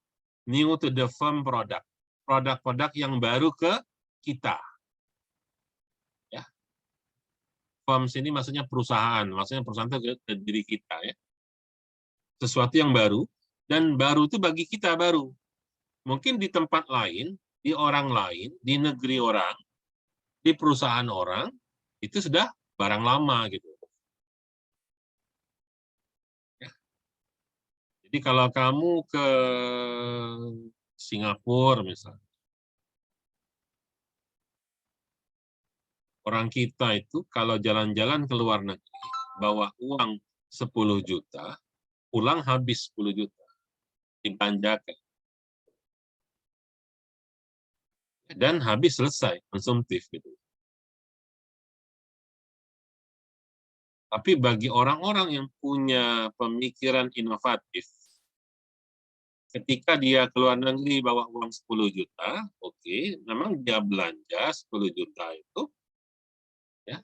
new to the firm product. Produk-produk yang baru ke kita. Ya. Firm sini maksudnya perusahaan itu ke diri kita ya. Sesuatu yang baru, dan baru itu bagi kita baru. Mungkin di tempat lain, di orang lain, di negeri orang, di perusahaan orang, itu sudah barang lama gitu. Ya. Jadi kalau kamu ke Singapura misalnya, orang kita itu kalau jalan-jalan ke luar negeri, bawa uang 10 juta, pulang habis 10 juta, dibelanjakan. Dan habis selesai, konsumtif gitu. Tapi bagi orang-orang yang punya pemikiran inovatif, ketika dia keluar negeri bawa uang 10 juta, oke, memang dia belanja 10 juta itu, ya,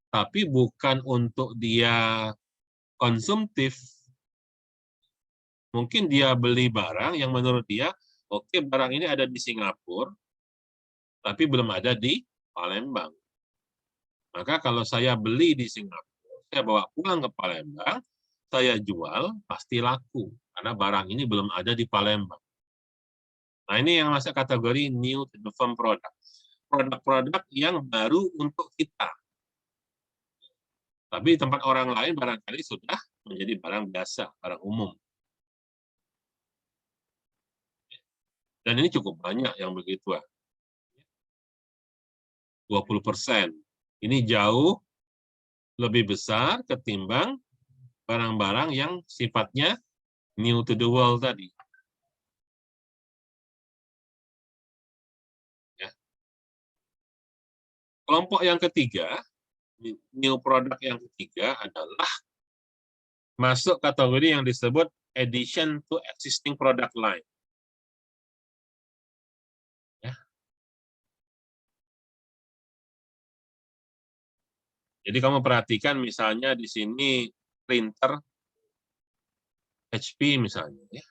tapi bukan untuk dia konsumtif. Mungkin dia beli barang yang menurut dia, oke, barang ini ada di Singapura, tapi belum ada di Palembang. Maka kalau saya beli di Singapura, saya bawa pulang ke Palembang, saya jual, pasti laku. Karena barang ini belum ada di Palembang. Nah, ini yang masuk kategori new to the firm product. Produk-produk yang baru untuk kita. Tapi di tempat orang lain barangkali sudah menjadi barang biasa, barang umum. Dan ini cukup banyak yang begitu. 20%. Ini jauh lebih besar ketimbang barang-barang yang sifatnya new to the world tadi. Ya. Kelompok yang ketiga, new product yang ketiga adalah masuk kategori yang disebut addition to existing product line. Ya. Jadi kamu perhatikan misalnya di sini printer HP misalnya. Ya.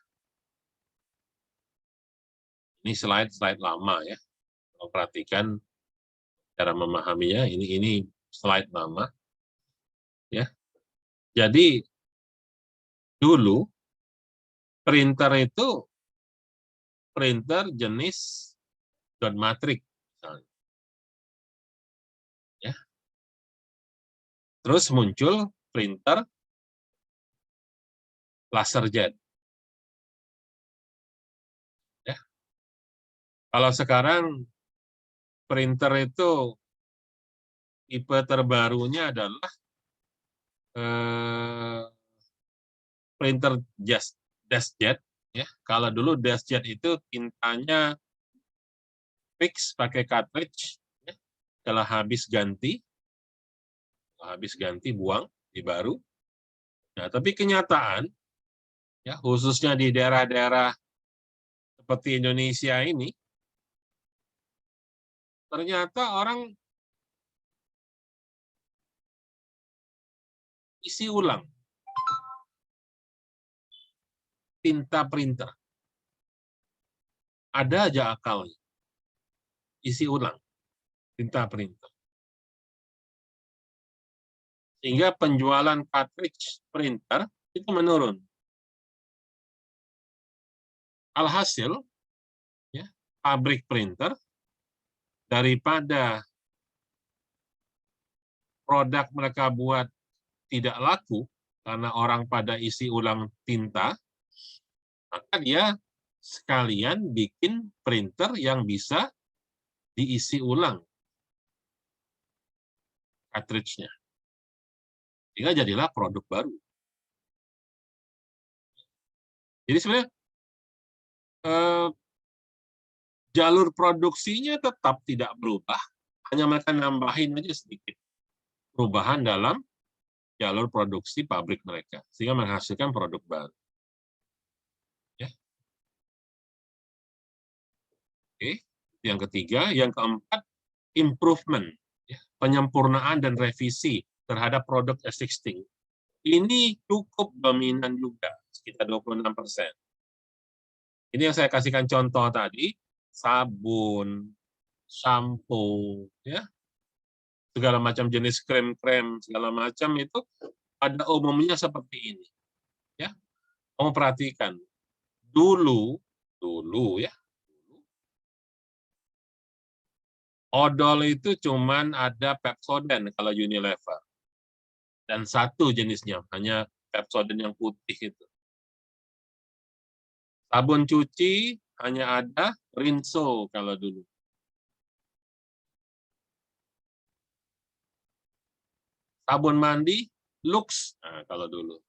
Ini slide lama ya. Kamu perhatikan cara memahaminya. Ini slide lama. Ya. Jadi dulu printer itu printer jenis dot matrix. Ya. Terus muncul printer laserjet. Ya. Kalau sekarang printer itu tipe terbarunya adalah printer deskjet. Ya. Kalau dulu deskjet itu tintanya fix pakai cartridge, ya. Kalau habis ganti buang di baru. Nah, tapi kenyataan, ya khususnya di daerah-daerah seperti Indonesia ini, ternyata orang isi ulang tinta printer. Ada aja akalnya. Isi ulang tinta printer. sehingga penjualan cartridge printer itu menurun. Alhasil, ya, pabrik printer daripada produk mereka buat tidak laku karena orang pada isi ulang tinta, maka dia sekalian bikin printer yang bisa diisi ulang cartridge-nya. Sehingga jadilah produk baru. Jadi sebenarnya jalur produksinya tetap tidak berubah, hanya mereka nambahin aja sedikit perubahan dalam jalur produksi pabrik mereka, sehingga menghasilkan produk baru. Ya. Oke, yang ketiga, yang keempat, improvement, ya, penyempurnaan dan revisi terhadap produk existing. Ini cukup dominan juga, sekitar 26%. Ini yang saya kasihkan contoh tadi, sabun, shampoo, ya, segala macam jenis krem-krem, segala macam itu pada umumnya seperti ini. Ya, kamu perhatikan, dulu ya, odol itu cuman ada Pepsodent kalau Unilever, dan satu jenisnya, hanya Pepsodent yang putih itu. Sabun cuci hanya ada Rinso kalau dulu. Sabun mandi Lux, nah, kalau dulu.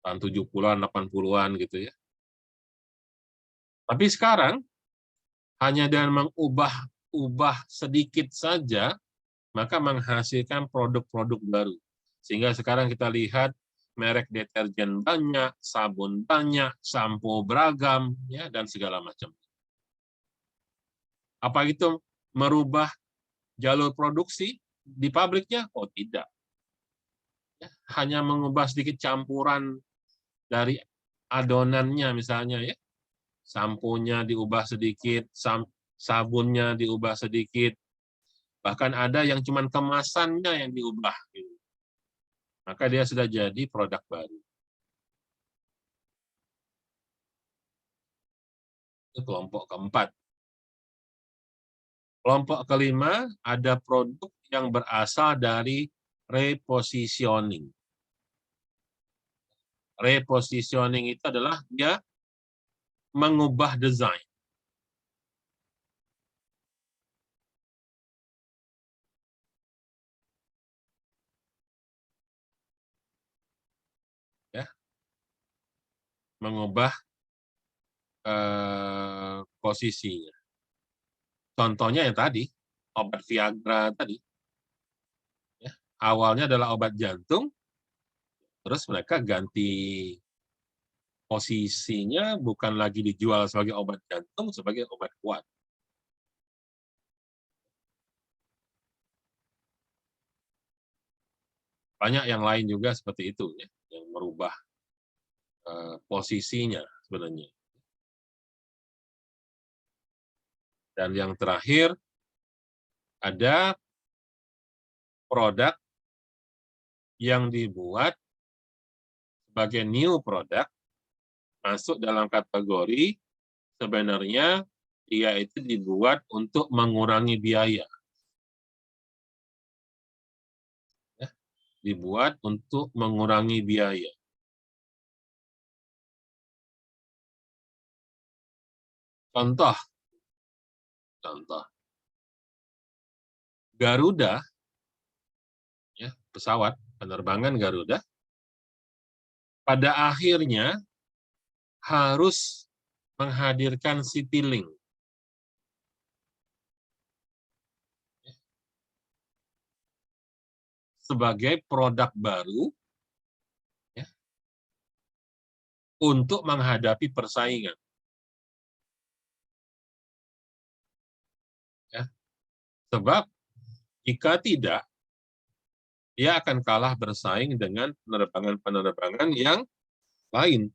Tahun 70-an, 80-an gitu ya. Tapi sekarang hanya dengan mengubah sedikit saja, maka menghasilkan produk-produk baru. Sehingga sekarang kita lihat merek deterjen banyak, sabun banyak, sampo beragam, ya, dan segala macam. Apa itu merubah jalur produksi di pabriknya? Oh, tidak. Ya, hanya mengubah sedikit campuran dari adonannya misalnya, ya. Samponya diubah sedikit, sabunnya diubah sedikit, bahkan ada yang cuma kemasannya yang diubah. Maka dia sudah jadi produk baru. Itu kelompok keempat. Kelompok kelima, ada produk yang berasal dari repositioning. Repositioning itu adalah dia mengubah desain. Ya, mengubah posisinya. Contohnya yang tadi, obat Viagra tadi. Ya, awalnya adalah obat jantung, terus mereka ganti posisinya, bukan lagi dijual sebagai obat jantung, sebagai obat kuat. Banyak yang lain juga seperti itu, ya, yang merubah posisinya sebenarnya. Dan yang terakhir, ada produk yang dibuat sebagai new product, masuk dalam kategori sebenarnya dia itu dibuat untuk mengurangi biaya. Ya, dibuat untuk mengurangi biaya. Contoh, Garuda, ya, pesawat penerbangan Garuda, pada akhirnya harus menghadirkan CityLink. Sebagai produk baru, ya, untuk menghadapi persaingan. Ya. Sebab jika tidak, dia akan kalah bersaing dengan penerbangan-penerbangan yang lain.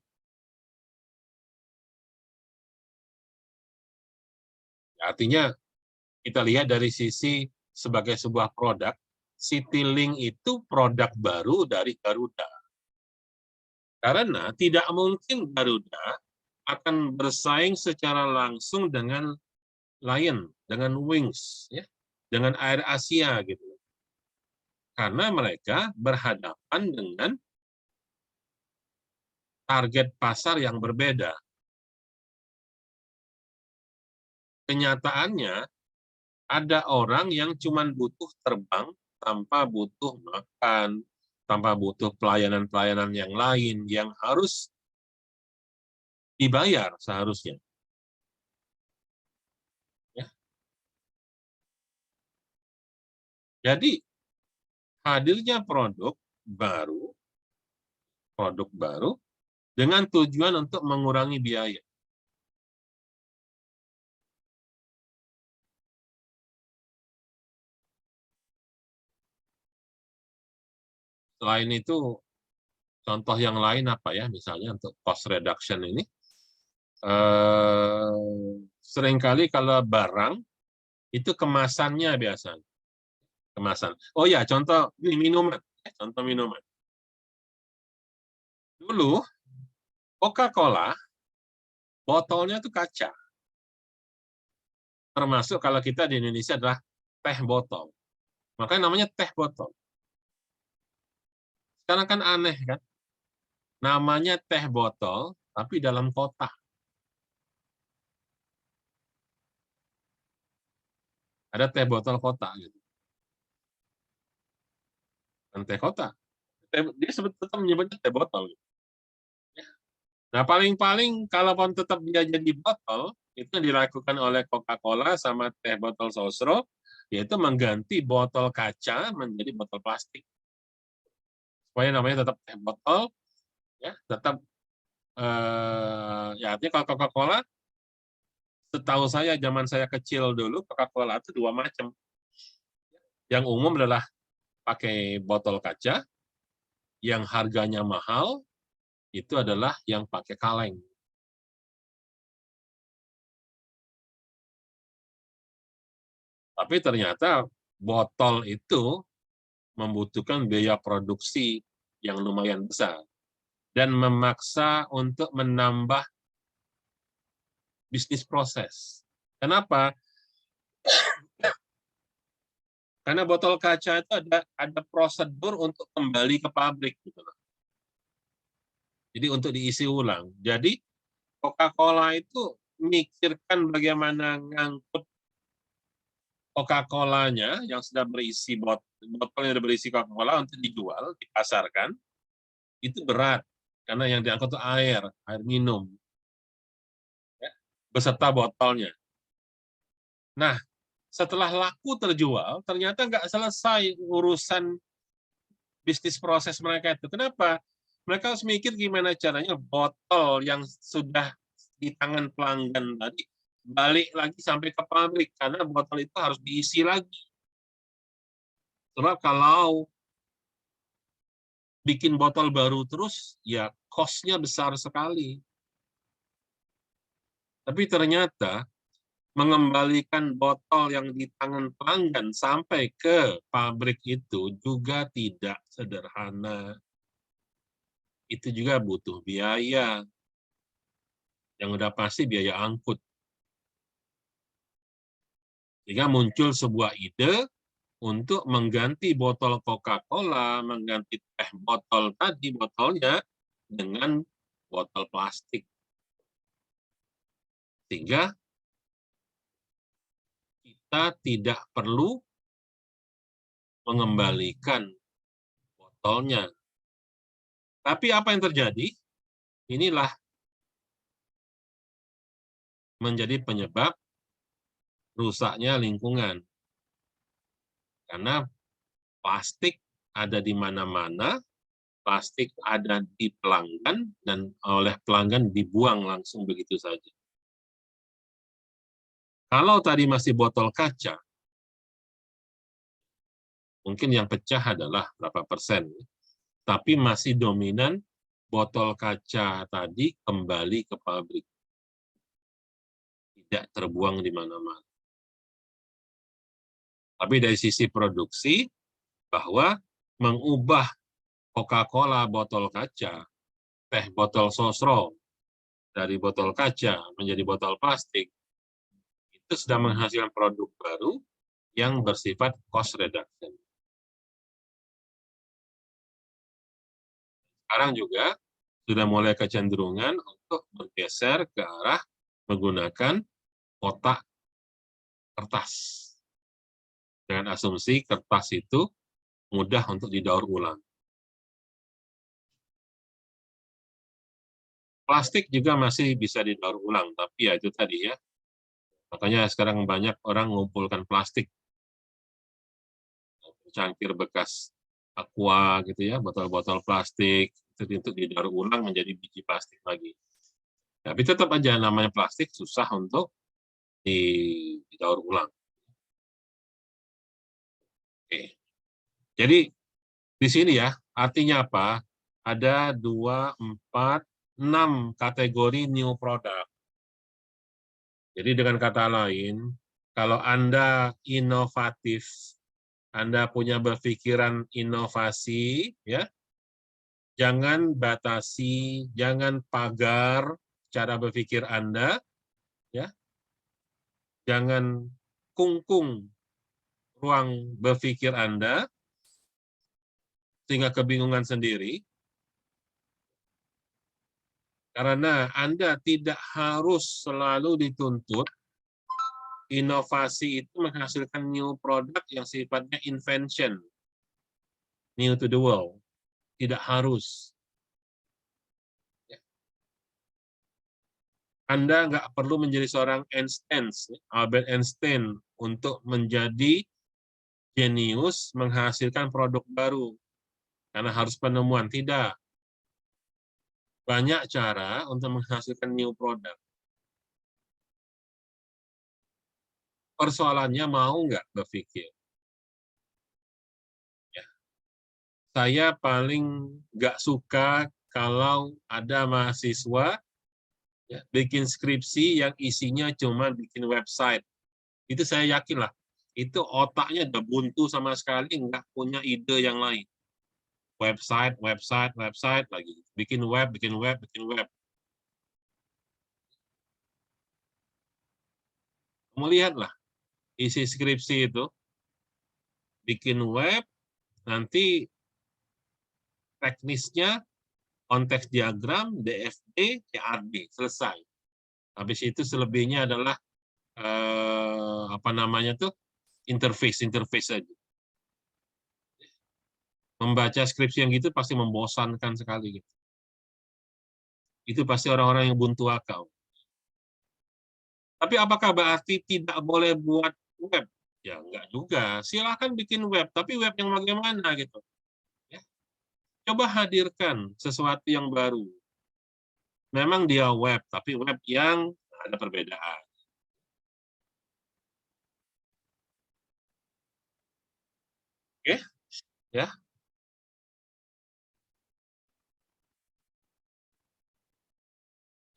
Artinya, kita lihat dari sisi sebagai sebuah produk, Citylink itu produk baru dari Garuda. Karena tidak mungkin Garuda akan bersaing secara langsung dengan Lion, dengan Wings, ya, dengan Air Asia gitu. Karena mereka berhadapan dengan target pasar yang berbeda. Kenyataannya, ada orang yang cuma butuh terbang tanpa butuh makan, tanpa butuh pelayanan-pelayanan yang lain yang harus dibayar seharusnya. Ya. Jadi, hadirnya produk baru dengan tujuan untuk mengurangi biaya. Selain itu, contoh yang lain apa ya, misalnya untuk cost reduction ini, seringkali kalau barang, itu kemasannya biasanya. Kemasan. Oh ya, contoh ini minuman. Contoh minuman. Dulu, Coca-Cola, botolnya itu kaca. Termasuk kalau kita di Indonesia adalah teh botol. Makanya namanya teh botol. Sekarang kan aneh kan? Namanya teh botol, tapi dalam kotak. Ada teh botol kotak gitu. Dan teh kotak. Dia tetap menyebutnya teh botol. Nah, paling-paling kalaupun tetap dia jadi botol, itu dilakukan oleh Coca-Cola sama teh botol sosro, yaitu mengganti botol kaca menjadi botol plastik. Supaya namanya tetap teh botol, ya, tetap ya artinya kalau Coca-Cola, setahu saya zaman saya kecil dulu Coca-Cola itu dua macam. Yang umum adalah pakai botol kaca, yang harganya mahal itu adalah yang pakai kaleng. Tapi ternyata botol itu membutuhkan biaya produksi yang lumayan besar dan memaksa untuk menambah bisnis proses. Kenapa? Karena botol kaca itu ada prosedur untuk kembali ke pabrik gitu loh. Jadi untuk diisi ulang. Jadi Coca-Cola itu mikirkan bagaimana ngangkut Coca-Colanya yang sudah berisi botol yang sudah berisi Coca-Cola untuk dijual, dipasarkan, itu berat karena yang diangkut itu air minum, ya, beserta botolnya. Nah, setelah laku terjual, ternyata nggak selesai urusan bisnis proses mereka itu. Kenapa? Mereka harus mikir gimana caranya botol yang sudah di tangan pelanggan tadi balik lagi sampai ke pabrik, karena botol itu harus diisi lagi. Sebab kalau bikin botol baru terus, ya cost-nya besar sekali. Tapi ternyata mengembalikan botol yang di tangan pelanggan sampai ke pabrik itu juga tidak sederhana. Itu juga butuh biaya. Yang udah pasti biaya angkut. Sehingga muncul sebuah ide untuk mengganti botol Coca-Cola, mengganti teh botol tadi, botolnya, dengan botol plastik. Sehingga kita tidak perlu mengembalikan botolnya. Tapi apa yang terjadi? Inilah menjadi penyebab rusaknya lingkungan. Karena plastik ada di mana-mana, plastik ada di pelanggan, dan oleh pelanggan dibuang langsung begitu saja. Kalau tadi masih botol kaca, mungkin yang pecah adalah berapa persen, tapi masih dominan botol kaca tadi kembali ke pabrik. Tidak terbuang di mana-mana. Tapi dari sisi produksi, bahwa mengubah Coca-Cola botol kaca, teh botol sosro dari botol kaca menjadi botol plastik, itu sudah menghasilkan produk baru yang bersifat cost reduction. Sekarang juga sudah mulai kecenderungan untuk bergeser ke arah menggunakan kotak kertas. Dengan asumsi kertas itu mudah untuk didaur ulang. Plastik juga masih bisa didaur ulang, tapi ya itu tadi ya. Makanya sekarang banyak orang mengumpulkan plastik, cangkir bekas aqua gitu ya, botol-botol plastik, itu untuk didaur ulang menjadi biji plastik lagi. Tapi tetap aja namanya plastik susah untuk didaur ulang. Oke. Jadi di sini ya, artinya apa? Ada 2, 4, 6 kategori new product. Jadi dengan kata lain, kalau Anda inovatif, Anda punya berpikiran inovasi, ya, jangan batasi, jangan pagar cara berpikir Anda, ya, jangan kungkung ruang berpikir Anda sehingga kebingungan sendiri, karena Anda tidak harus selalu dituntut inovasi itu menghasilkan new product yang sifatnya invention, new to the world. Tidak harus. Anda nggak perlu menjadi seorang Einstein, Albert Einstein, untuk menjadi jenius menghasilkan produk baru. Karena harus penemuan. Tidak. Banyak cara untuk menghasilkan new product. Persoalannya mau nggak berpikir. Ya. Saya paling nggak suka kalau ada mahasiswa ya, bikin skripsi yang isinya cuma bikin website. Itu saya yakin lah, itu otaknya udah buntu sama sekali, nggak punya ide yang lain. Website, website, website lagi. Bikin web, bikin web, bikin web. Kamu lihatlah, isi skripsi itu, bikin web, nanti teknisnya, konteks diagram, DFD, CRD, selesai. Habis itu selebihnya adalah apa namanya tuh interface saja. Membaca skripsi yang gitu pasti membosankan sekali. Gitu. Itu pasti orang-orang yang buntu akal. Tapi apakah berarti tidak boleh buat web? Ya enggak juga. Silakan bikin web, tapi web yang bagaimana gitu. Ya. Coba hadirkan sesuatu yang baru. Memang dia web, tapi web yang ada perbedaan. Oke, ya.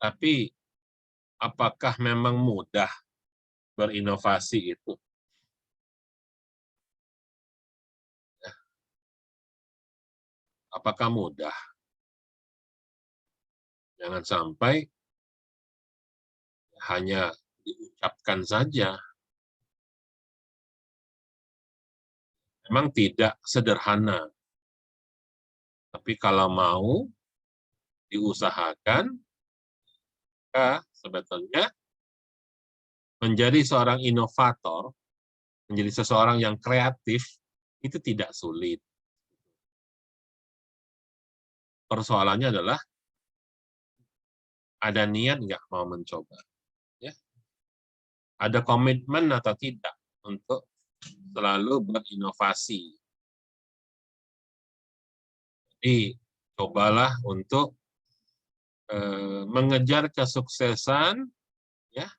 Tapi apakah memang mudah berinovasi itu? Ya. Apakah mudah? Jangan sampai hanya diucapkan saja. Memang tidak sederhana. Tapi kalau mau diusahakan, maka sebetulnya menjadi seorang inovator, menjadi seseorang yang kreatif, itu tidak sulit. Persoalannya adalah ada niat nggak mau mencoba. Ya. Ada komitmen atau tidak untuk selalu berinovasi. Jadi, cobalah untuk mengejar kesuksesan ya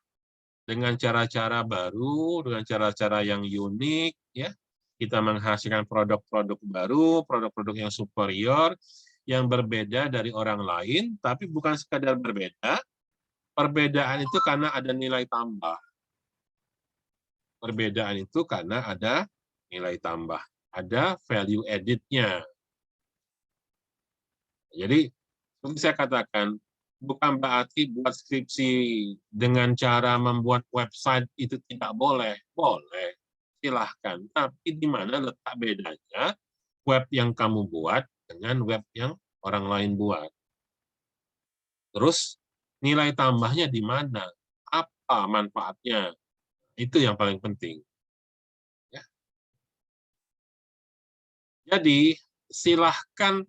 dengan cara-cara baru, dengan cara-cara yang unik ya. Kita menghasilkan produk-produk baru, produk-produk yang superior yang berbeda dari orang lain, tapi bukan sekadar berbeda. Perbedaan itu karena ada nilai tambah. Perbedaan itu karena ada nilai tambah. ada value added-nya. Jadi, seperti saya katakan, bukan berarti buat skripsi dengan cara membuat website itu tidak boleh. Boleh, silahkan. Tapi di mana letak bedanya web yang kamu buat dengan web yang orang lain buat. Terus, nilai tambahnya di mana? Apa manfaatnya? Itu yang paling penting. Ya. Jadi, silahkan,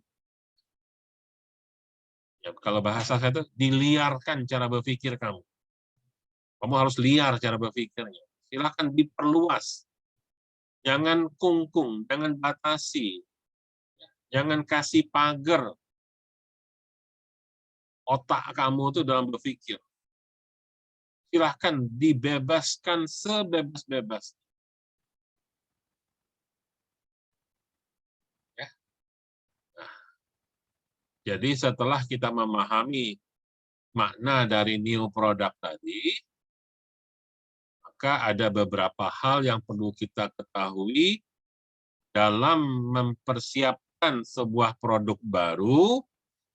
ya, kalau bahasa saya itu, diliarkan cara berpikir kamu. Kamu harus liar cara berpikirnya. Silahkan diperluas. Jangan kungkung, jangan batasi. Jangan kasih pagar otak kamu itu dalam berpikir. Silahkan dibebaskan sebebas-bebas. Ya. Nah, jadi setelah kita memahami makna dari new product tadi, maka ada beberapa hal yang perlu kita ketahui dalam mempersiapkan sebuah produk baru.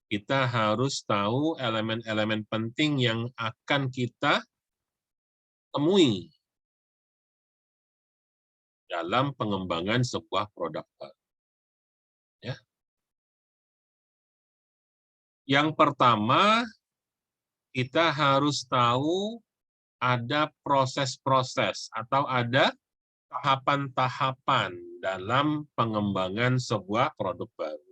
Kita harus tahu elemen-elemen penting yang akan kita temui dalam pengembangan sebuah produk baru. Ya. Yang pertama, kita harus tahu ada proses-proses atau ada tahapan-tahapan dalam pengembangan sebuah produk baru.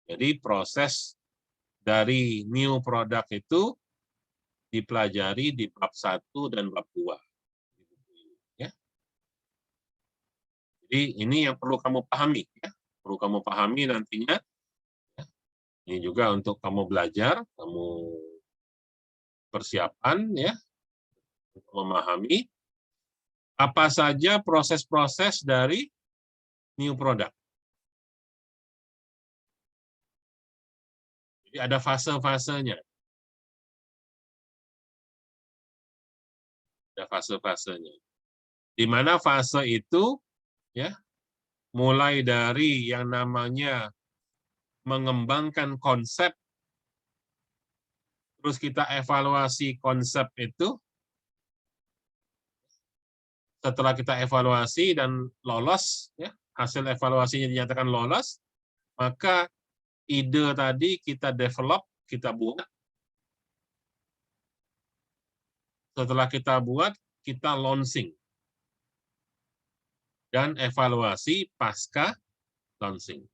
Jadi proses dari new product itu dipelajari di bab 1 dan bab 2. Ya. Jadi ini yang perlu kamu pahami. Ya. Perlu kamu pahami nantinya. Ya. Ini juga untuk kamu belajar, kamu persiapan, ya, untuk memahami apa saja proses-proses dari new product. Jadi ada fase-fasenya. Ada fase-fasenya. Di mana fase itu, ya, mulai dari yang namanya mengembangkan konsep, terus kita evaluasi konsep itu, setelah kita evaluasi dan lolos, ya, hasil evaluasinya dinyatakan lolos, maka ide tadi kita develop, kita buat. Setelah kita buat, kita launching. Dan evaluasi pasca launching.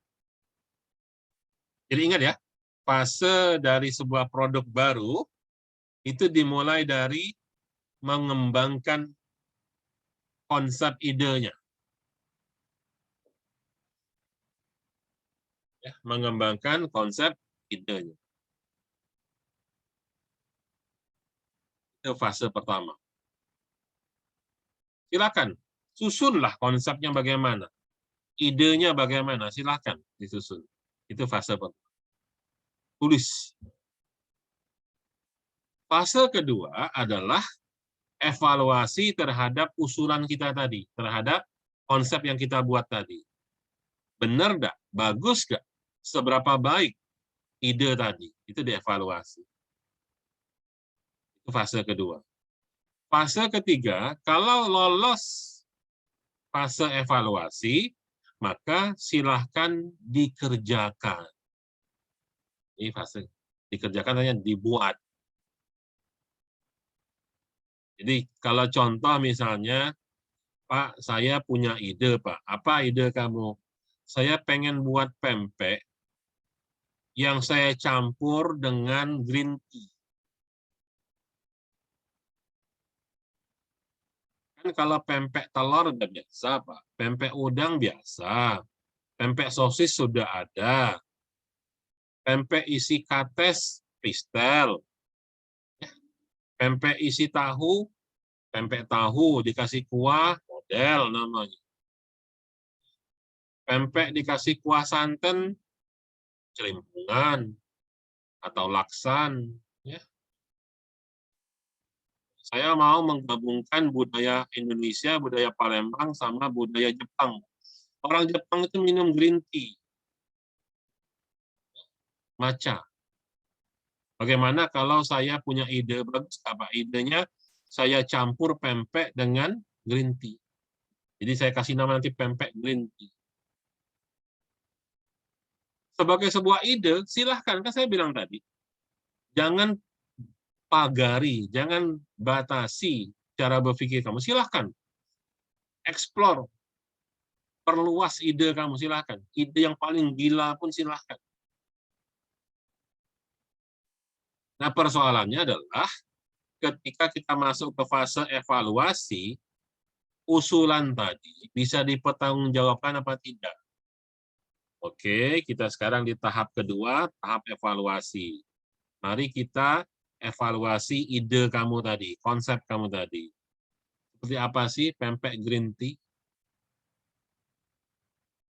Jadi ingat ya, fase dari sebuah produk baru itu dimulai dari mengembangkan konsep idenya. Ya, mengembangkan konsep idenya. Itu fase pertama. Silakan, susunlah konsepnya bagaimana. Idenya bagaimana, silakan disusun. Itu fase pertama. Tulis. Fase kedua adalah evaluasi terhadap usulan kita tadi, terhadap konsep yang kita buat tadi. Benar nggak? Bagus nggak? Seberapa baik ide tadi? Itu dievaluasi. Itu fase kedua. Fase ketiga, kalau lolos fase evaluasi, maka silahkan dikerjakan. Ini fase dikerjakan hanya dibuat. Jadi kalau contoh misalnya, Pak, saya punya ide, Pak. Apa ide kamu? Saya pengen buat pempek yang saya campur dengan green tea. Kan kalau pempek telur udah biasa, Pak. Pempek udang biasa. Pempek sosis sudah ada. Pempek isi kates, pistel. Pempek isi tahu, pempek tahu dikasih kuah, model namanya. Pempek dikasih kuah santan, celimpungan atau laksan. Ya. Saya mau menggabungkan budaya Indonesia, budaya Palembang, sama budaya Jepang. Orang Jepang itu minum green tea, matcha. Bagaimana kalau saya punya ide bagus apa? Idenya saya campur pempek dengan green tea. Jadi saya kasih nama nanti pempek green tea. Sebagai sebuah ide, silahkan. Kan saya bilang tadi, jangan pagari, jangan batasi cara berpikir kamu. Silahkan. Explore. Perluas ide kamu, silahkan. Ide yang paling gila pun silahkan. Nah, persoalannya adalah ketika kita masuk ke fase evaluasi, usulan tadi bisa dipertanggungjawabkan apa tidak. Oke, kita sekarang di tahap kedua, tahap evaluasi. Mari kita evaluasi ide kamu tadi, konsep kamu tadi. Seperti apa sih pempek green tea?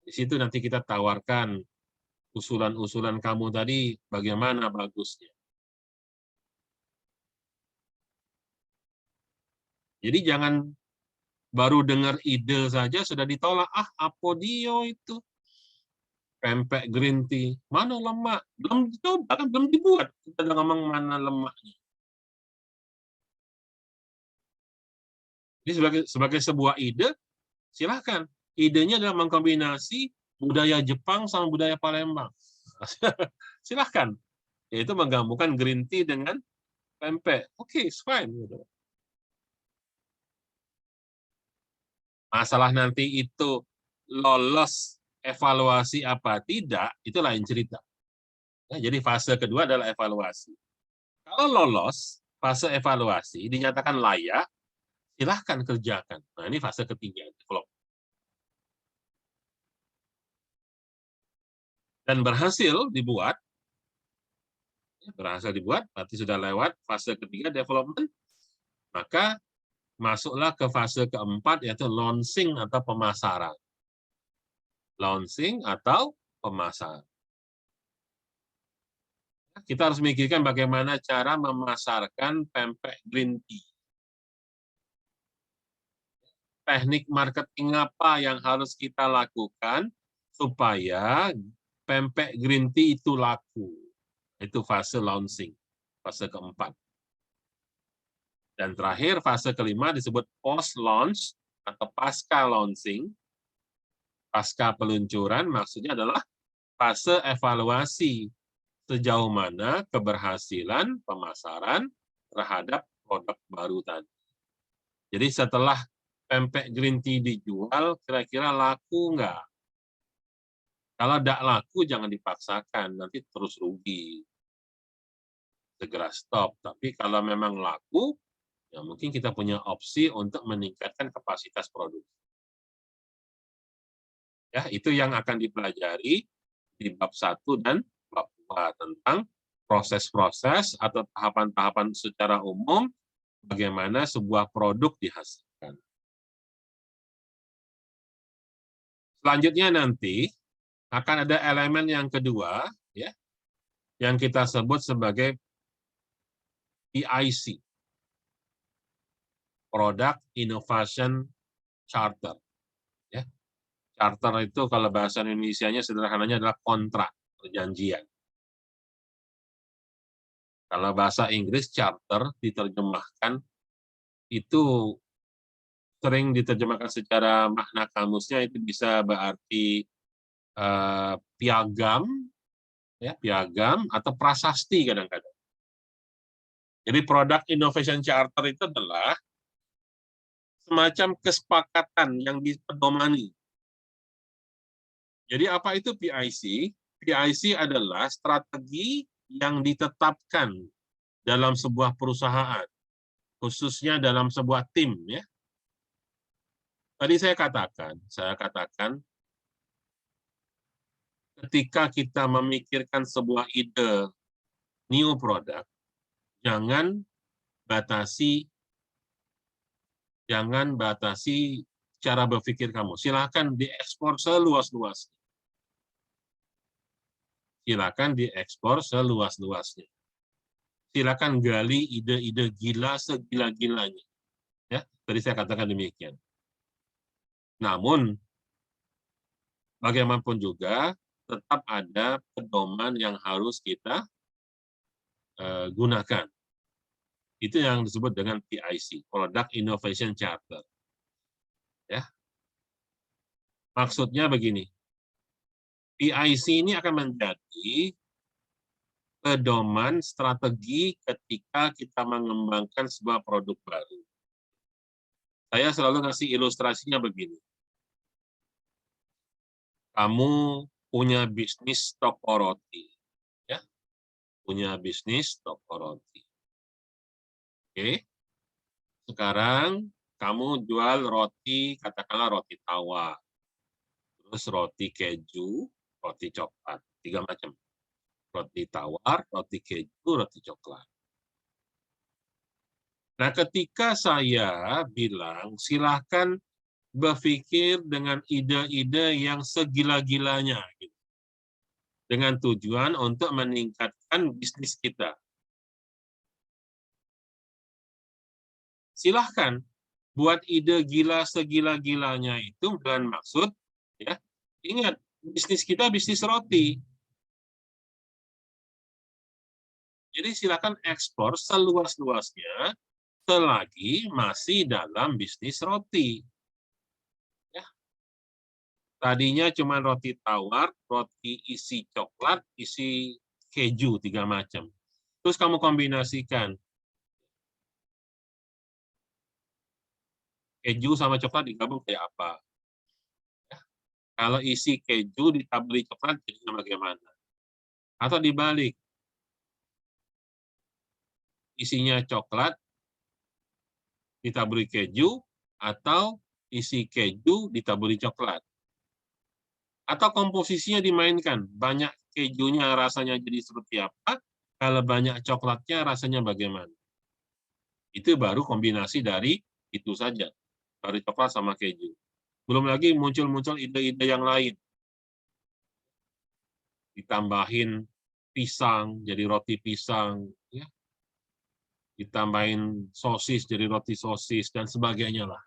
Di situ nanti kita tawarkan usulan-usulan kamu tadi, bagaimana bagusnya. Jadi jangan baru dengar ide saja sudah ditolak. Ah, Apodio itu. Pempek green tea. Mana lemak? Belum dicoba, kan belum dibuat. Kita udah ngomong mana lemaknya. Jadi sebagai sebuah ide, silahkan. Idenya adalah mengkombinasi budaya Jepang sama budaya Palembang. Silahkan. Yaitu menggabungkan green tea dengan pempek. Oke, fine. Masalah nanti itu lolos evaluasi apa tidak, itu lain cerita. Ya, jadi fase kedua adalah evaluasi. Kalau lolos, fase evaluasi dinyatakan layak, silahkan kerjakan. Nah, ini fase ketiga, develop. Dan berhasil dibuat, berarti sudah lewat fase ketiga, development, maka masuklah ke fase keempat, yaitu launching atau pemasaran. Launching atau pemasaran. Kita harus memikirkan bagaimana cara memasarkan pempek green tea. Teknik marketing apa yang harus kita lakukan supaya pempek green tea itu laku. Itu fase launching, fase keempat. Dan terakhir, fase kelima disebut post-launch atau pasca launching. Pasca peluncuran maksudnya adalah fase evaluasi sejauh mana keberhasilan pemasaran terhadap produk baru tadi. Jadi setelah pempek green tea dijual, kira-kira laku nggak? Kalau tidak laku, jangan dipaksakan, nanti terus rugi. Segera stop. Tapi kalau memang laku, ya mungkin kita punya opsi untuk meningkatkan kapasitas produksi. Ya, itu yang akan dipelajari di bab 1 dan bab 2 tentang proses-proses atau tahapan-tahapan secara umum bagaimana sebuah produk dihasilkan. Selanjutnya nanti akan ada elemen yang kedua, ya, yang kita sebut sebagai PIC, Product Innovation Charter. Ya. Charter itu kalau bahasa Indonesianya sederhananya adalah kontrak, perjanjian. Kalau bahasa Inggris charter diterjemahkan itu sering diterjemahkan secara makna kamusnya itu bisa berarti piagam, ya, piagam atau prasasti kadang-kadang. Jadi Product Innovation Charter itu adalah semacam kesepakatan yang dipedomani. Jadi apa itu PIC? PIC adalah strategi yang ditetapkan dalam sebuah perusahaan, khususnya dalam sebuah tim. Ya. Tadi saya katakan, ketika kita memikirkan sebuah ide new product, jangan batasi cara berpikir kamu. Silakan diekspor seluas-luasnya. Silakan diekspor seluas-luasnya. Silakan gali ide-ide gila segila-gilanya. Ya, tadi saya katakan demikian. Namun bagaimanapun juga tetap ada pedoman yang harus kita gunakan. Itu yang disebut dengan PIC, Product Innovation Charter. Ya. Maksudnya begini, PIC ini akan menjadi pedoman strategi ketika kita mengembangkan sebuah produk baru. Saya selalu ngasih ilustrasinya begini. Kamu punya bisnis toko roti, ya, punya bisnis toko roti. Oke, sekarang kamu jual roti, katakanlah roti tawar, terus roti keju, roti coklat, 3 macam. Roti tawar, roti keju, roti coklat. Nah, ketika saya bilang, silahkan berpikir dengan ide-ide yang segila-gilanya, gitu, dengan tujuan untuk meningkatkan bisnis kita. Silahkan buat ide gila segila-gilanya itu dengan maksud, ya, ingat, bisnis kita bisnis roti. Jadi silakan ekspor seluas-luasnya selagi masih dalam bisnis roti. Ya. Tadinya cuma roti tawar, roti isi coklat, isi keju 3 macam. Terus kamu kombinasikan keju sama coklat digabung kayak apa? Ya. Kalau isi keju ditaburi coklat jadinya bagaimana? Atau dibalik, isinya coklat ditaburi keju, atau isi keju ditaburi coklat. Atau komposisinya dimainkan, banyak kejunya rasanya jadi seperti apa, kalau banyak coklatnya rasanya bagaimana. Itu baru kombinasi dari itu saja, dari coklat sama keju. Belum lagi muncul-muncul ide-ide yang lain. Ditambahin pisang, jadi roti pisang, ya. Ditambahin sosis, jadi roti sosis, dan sebagainya lah.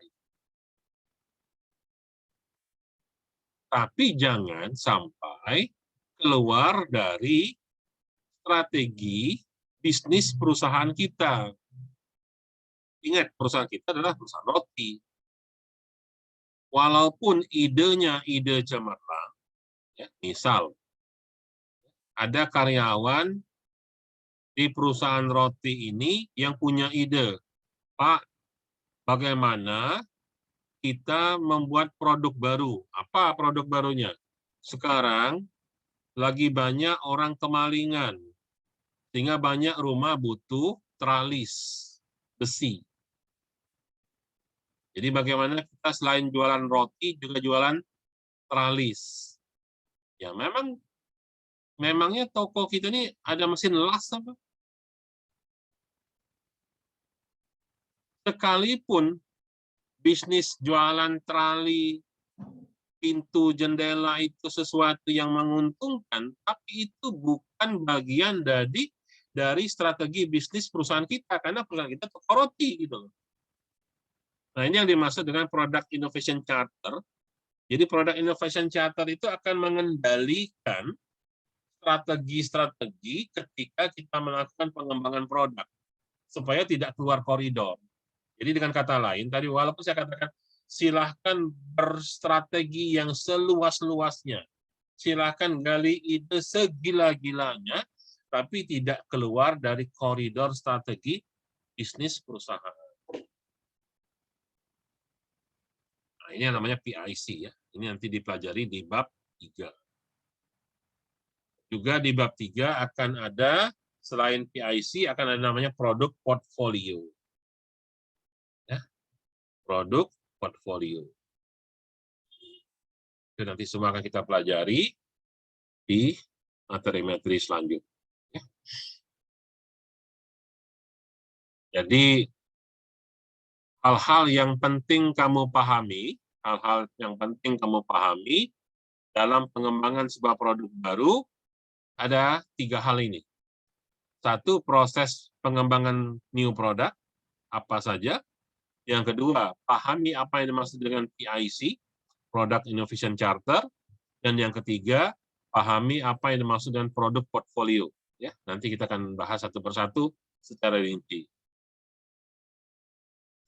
Tapi jangan sampai keluar dari strategi bisnis perusahaan kita. Ingat, perusahaan kita adalah perusahaan roti. Walaupun idenya ide cemerlang, ya, misal ada karyawan di perusahaan roti ini yang punya ide, Pak, bagaimana kita membuat produk baru? Apa produk barunya? Sekarang lagi banyak orang kemalingan, sehingga banyak rumah butuh tralis besi. Jadi bagaimana kita selain jualan roti juga jualan tralis. Ya memangnya toko kita ini ada mesin las apa? Sekalipun bisnis jualan trali, pintu, jendela itu sesuatu yang menguntungkan, tapi itu bukan bagian dari strategi bisnis perusahaan kita, karena perusahaan kita toko roti gitu. Nah, ini yang dimaksud dengan Product Innovation Charter. Jadi Product Innovation Charter itu akan mengendalikan strategi-strategi ketika kita melakukan pengembangan produk, supaya tidak keluar koridor. Jadi dengan kata lain, tadi walaupun saya katakan silahkan berstrategi yang seluas-luasnya, silahkan gali ide segila-gilanya, tapi tidak keluar dari koridor strategi bisnis perusahaan. Nah, ini yang namanya PIC, ya. Ini nanti dipelajari di bab 3. Juga di bab 3 akan ada, selain PIC, akan ada namanya produk portfolio. Ya. Produk portfolio. Itu nanti semua akan kita pelajari di materi-materi selanjutnya. Jadi, hal-hal yang penting kamu pahami, dalam pengembangan sebuah produk baru, ada 3 hal ini. 1, proses pengembangan new product, apa saja. Yang kedua, pahami apa yang dimaksud dengan PIC, Product Innovation Charter. Dan yang ketiga, pahami apa yang dimaksud dengan produk portfolio. Ya, nanti kita akan bahas satu persatu secara rinci.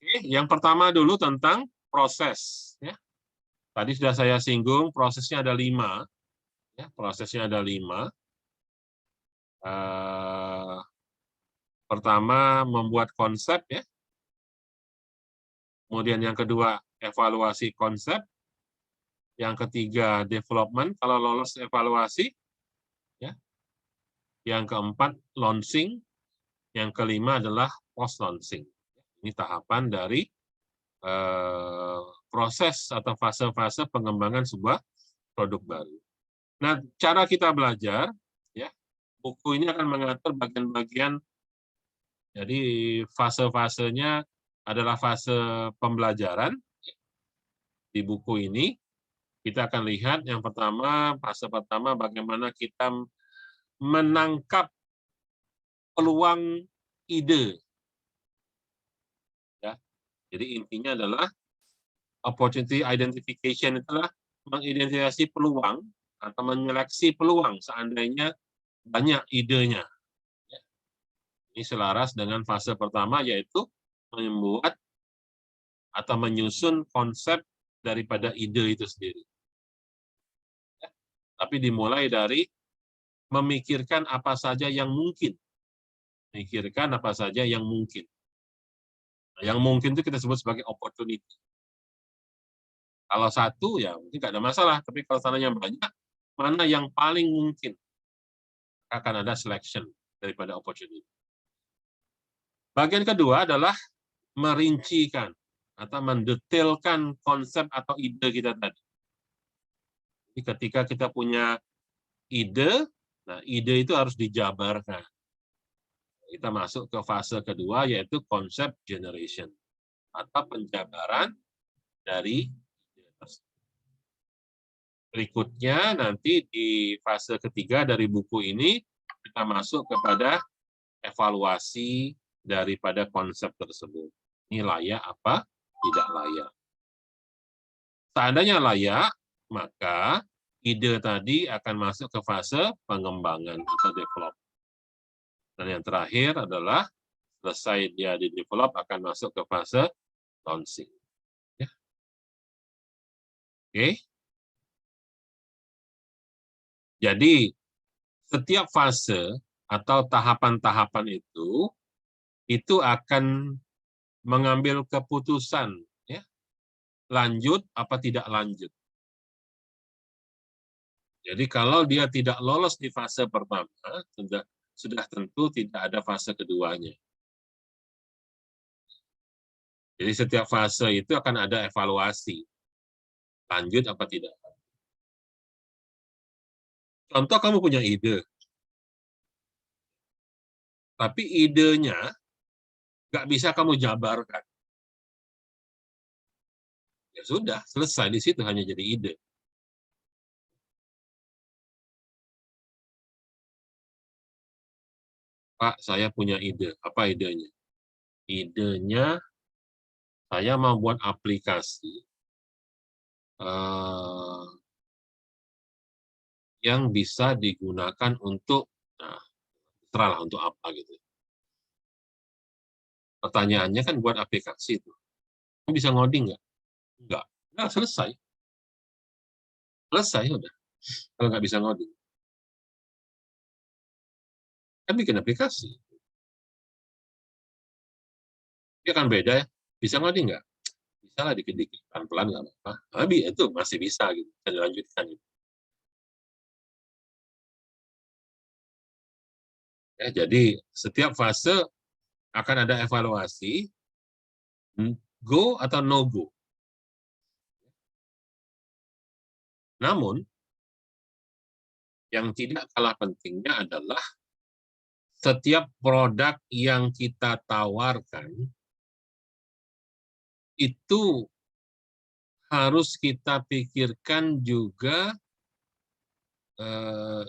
Oke, yang pertama dulu tentang proses. Ya. Tadi sudah saya singgung, prosesnya ada 5. Ya, prosesnya ada 5. Pertama, membuat konsep. Ya. Kemudian yang kedua, evaluasi konsep. Yang ketiga, development, kalau lolos evaluasi. Ya. Yang keempat, launching. Yang kelima adalah post-launching. Ini tahapan dari proses atau fase-fase pengembangan sebuah produk baru. Nah, cara kita belajar, ya, buku ini akan mengatur bagian-bagian, jadi fase-fasenya adalah fase pembelajaran. Di buku ini, kita akan lihat yang pertama, fase pertama bagaimana kita menangkap peluang ide. Ya, jadi intinya adalah opportunity identification itulah mengidentifikasi peluang atau menyeleksi peluang seandainya banyak idenya. Ini selaras dengan fase pertama, yaitu membuat atau menyusun konsep daripada ide itu sendiri. Tapi dimulai dari memikirkan apa saja yang mungkin. Memikirkan apa saja yang mungkin. Yang mungkin itu kita sebut sebagai opportunity. Kalau satu, ya mungkin nggak ada masalah. Tapi kalau tanahnya banyak, mana yang paling mungkin? Akan ada selection daripada opportunity. Bagian kedua adalah merincikan atau mendetailkan konsep atau ide kita tadi. Jadi ketika kita punya ide, nah ide itu harus dijabarkan. Kita masuk ke fase kedua, yaitu konsep generation atau penjabaran dari ide tersebut. Berikutnya nanti di fase ketiga dari buku ini kita masuk kepada evaluasi daripada konsep tersebut. Ini layak apa, tidak layak. Seandainya layak, maka ide tadi akan masuk ke fase pengembangan atau develop. Dan yang terakhir adalah selesai dia di develop akan masuk ke fase launching. Ya. Oke. Jadi setiap fase atau tahapan-tahapan itu akan mengambil keputusan, ya, lanjut apa tidak lanjut. Jadi kalau dia tidak lolos di fase pertama, sudah tentu tidak ada fase keduanya. Jadi setiap fase itu akan ada evaluasi, lanjut apa tidak. Contoh, kamu punya ide, tapi idenya nggak bisa kamu jabarkan. Ya sudah, selesai di situ, hanya jadi ide. Pak, saya punya ide. Apa idenya? Idenya, saya mau buat aplikasi yang bisa digunakan untuk, nah, terserah untuk apa gitu. Pertanyaannya kan buat aplikasi itu. Kamu bisa ngoding nggak? Nggak. Nah, selesai. Selesai, udah. Kalau nggak bisa ngoding. Kan bikin aplikasi. Dia kan beda ya. Bisa ngoding nggak? Bisa lah dikit-dikit. Pelan-pelan nggak apa-apa. Tapi itu masih bisa gitu. Bisa dilanjutkan gitu. Ya, jadi setiap fase akan ada evaluasi, go atau no go. Namun, yang tidak kalah pentingnya adalah setiap produk yang kita tawarkan itu harus kita pikirkan juga,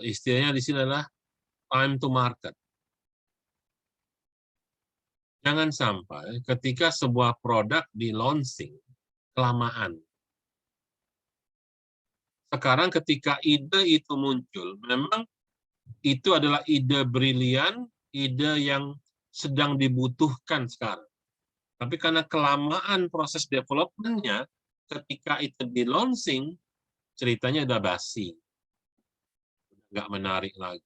istilahnya di sini adalah time to market. Jangan sampai ketika sebuah produk di launching kelamaan. sekarang ketika ide itu muncul, memang itu adalah ide brilian, ide yang sedang dibutuhkan sekarang. Tapi karena kelamaan proses development-nya, ketika itu di launching, ceritanya udah basi. Nggak menarik lagi.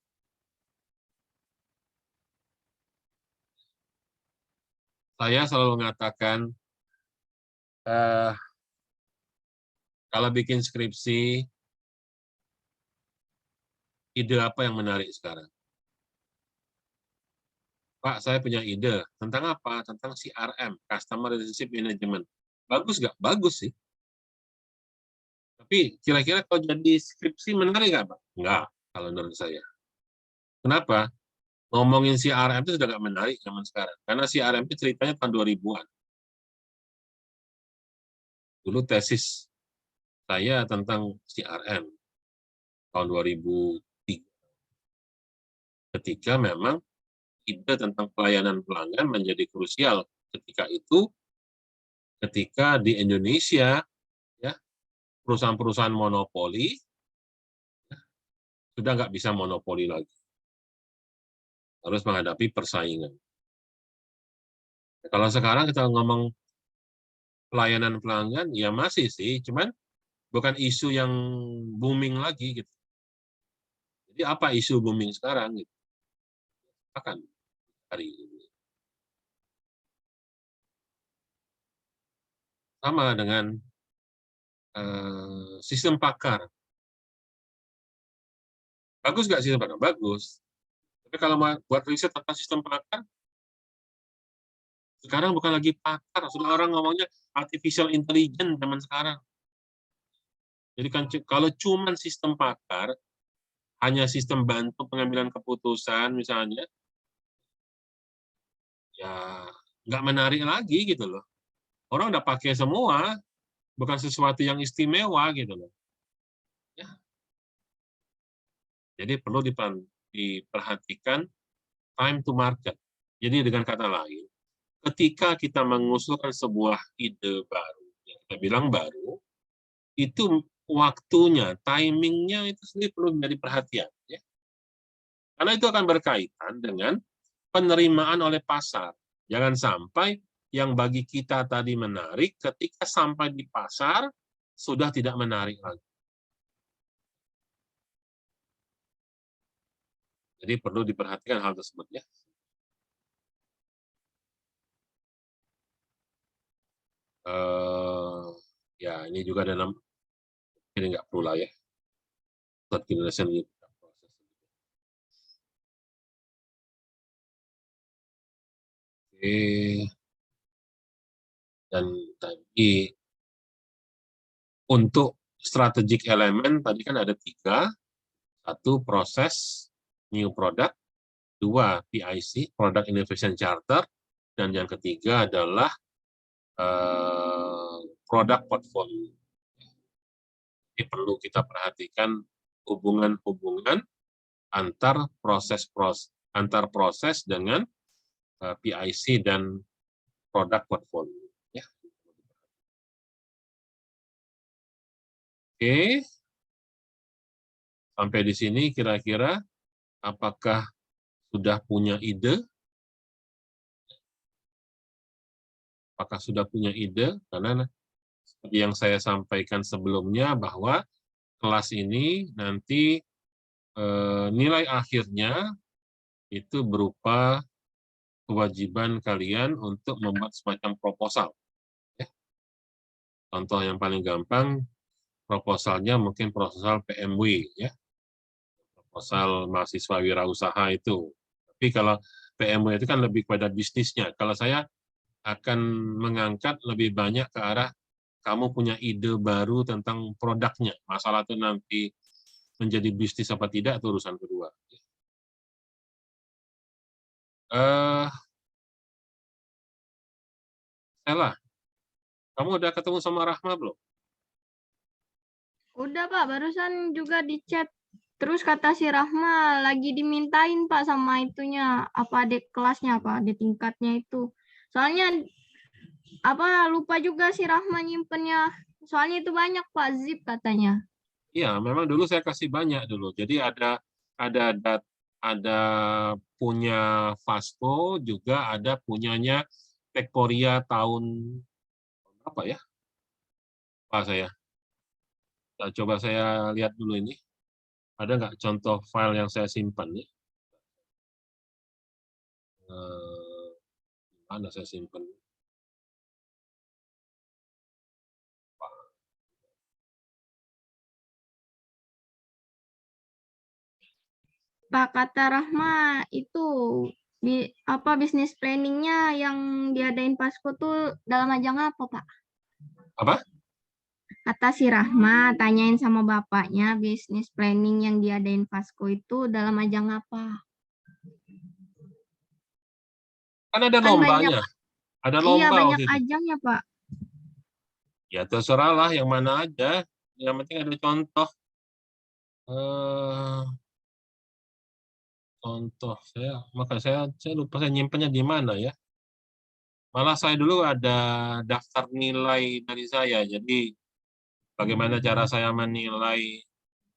Saya selalu mengatakan, kalau bikin skripsi, ide apa yang menarik sekarang? Pak, saya punya ide. Tentang apa? Tentang CRM, Customer Relationship Management. Bagus nggak? Bagus sih. Tapi kira-kira kalau jadi skripsi menarik nggak, Pak? Nggak, kalau menurut saya. Kenapa? Ngomongin CRM itu sudah nggak menarik zaman sekarang. Karena CRM itu ceritanya tahun 2000-an. Dulu tesis saya tentang CRM tahun 2003. Ketika memang ide tentang pelayanan pelanggan menjadi krusial ketika itu, ketika di Indonesia, ya, perusahaan-perusahaan monopoli sudah nggak bisa monopoli lagi. Harus menghadapi persaingan. Kalau sekarang kita ngomong pelayanan pelanggan, ya masih sih, cuman bukan isu yang booming lagi gitu. Jadi apa isu booming sekarang gitu? Akan hari ini. Sama dengan sistem pakar. Bagus nggak sistem pakar? Bagus. Tapi kalau mau buat riset tentang sistem pakar, sekarang bukan lagi pakar, sudah orang ngomongnya artificial intelligence zaman sekarang. Jadi kan kalau cuman sistem pakar, hanya sistem bantu pengambilan keputusan misalnya, ya nggak menarik lagi gitu loh. Orang udah pakai semua, bukan sesuatu yang istimewa gitu loh. Ya. Jadi perlu diperhatikan time to market. Jadi dengan kata lain, ketika kita mengusulkan sebuah ide baru, yang kita bilang baru, itu waktunya, timingnya itu sendiri perlu menjadi perhatian. Ya. Karena itu akan berkaitan dengan penerimaan oleh pasar. Jangan sampai yang bagi kita tadi menarik, ketika sampai di pasar, sudah tidak menarik lagi. Jadi perlu diperhatikan hal tersebut ya. Ya ini juga dalam, ini nggak perlu lah ya. Third generation ini. Oke. Dan tadi untuk strategic elemen tadi kan ada 3. 1, proses new product. 2, PIC, Product Innovation Charter. Dan yang ketiga adalah product portfolio. Ini perlu kita perhatikan hubungan-hubungan antar proses dengan PIC dan produk portfolio. Ya. Oke, sampai di sini kira-kira apakah sudah punya ide? Apakah sudah punya ide? Karena seperti yang saya sampaikan sebelumnya bahwa kelas ini nanti nilai akhirnya itu berupa kewajiban kalian untuk membuat semacam proposal. Ya. Contoh yang paling gampang, proposalnya mungkin proposal PMW, ya, proposal mahasiswa wirausaha itu. Tapi kalau PMW itu kan lebih pada bisnisnya. Kalau saya akan mengangkat lebih banyak ke arah kamu punya ide baru tentang produknya. Masalah itu nanti menjadi bisnis apa tidak, itu urusan kedua. Stella, kamu udah ketemu sama Rahma belum? Udah Pak, barusan juga di chat. Terus kata si Rahma lagi dimintain Pak sama itunya, apa adik kelasnya Pak, adik tingkatnya itu. Soalnya apa lupa juga si Rahma nyimpennya. Soalnya itu banyak Pak, zip katanya. Iya, memang dulu saya kasih banyak dulu. Jadi ada ada punya Vasco, juga ada punyanya Tekporia tahun apa ya? Apa saya? Coba saya lihat dulu ini. Ada nggak contoh file yang saya simpan nih? Eh, Mana saya simpan? Pak kata Rahma itu apa bisnis planningnya yang diadain Pasko tuh dalam ajang apa Pak? Apa? Kata si Rahma tanyain sama bapaknya bisnis planning yang diadain Pasko itu dalam ajang apa? Kan ada Kan banyak, lombanya. Ada iya lomba banyak waktu itu. ajangnya Pak. Ya terserah lah yang mana aja. Yang penting ada contoh. Eh, Contoh saya lupa saya nyimpennya di mana ya. Malah saya dulu ada daftar nilai dari saya. Jadi bagaimana cara saya menilai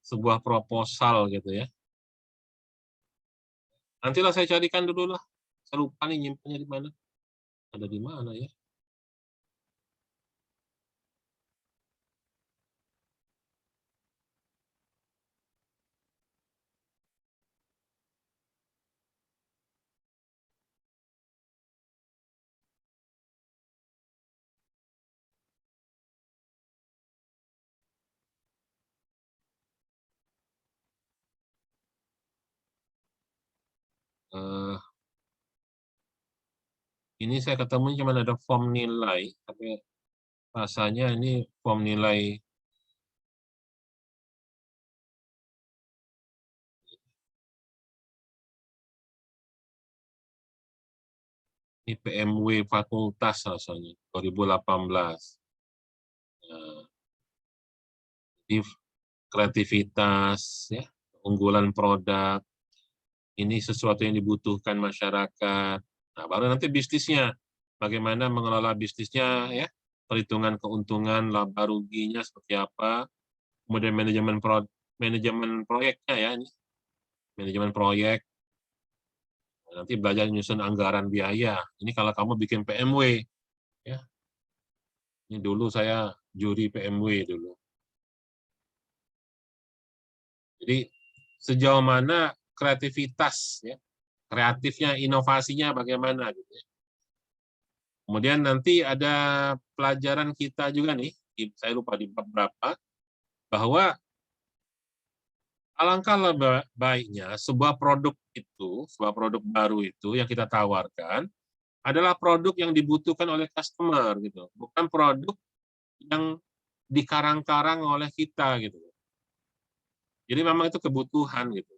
sebuah proposal gitu ya. Nantilah saya carikan dulu lah. Saya lupa nih nyimpennya di mana. Ada di mana ya? Eh, ini saya ketemu cuma ada form nilai, tapi rasanya ini form nilai ini PMW Fakultas rasanya 2018. Nah, jadi kreativitas, ya, unggulan produk, ini sesuatu yang dibutuhkan masyarakat. Nah, baru nanti bisnisnya, bagaimana mengelola bisnisnya, ya, perhitungan keuntungan, laba ruginya seperti apa, kemudian manajemen proyeknya ya, ini manajemen proyek. Nanti belajar nyusun anggaran biaya. Ini kalau kamu bikin PMW, ya. Ini dulu saya juri PMW dulu. Jadi sejauh mana kreativitas, ya, kreatifnya, inovasinya bagaimana gitu ya. Kemudian nanti ada pelajaran kita juga nih, saya lupa di bab berapa, bahwa alangkah baiknya sebuah produk baru itu yang kita tawarkan adalah produk yang dibutuhkan oleh customer gitu, bukan produk yang dikarang-karang oleh kita gitu. Jadi memang itu kebutuhan gitu.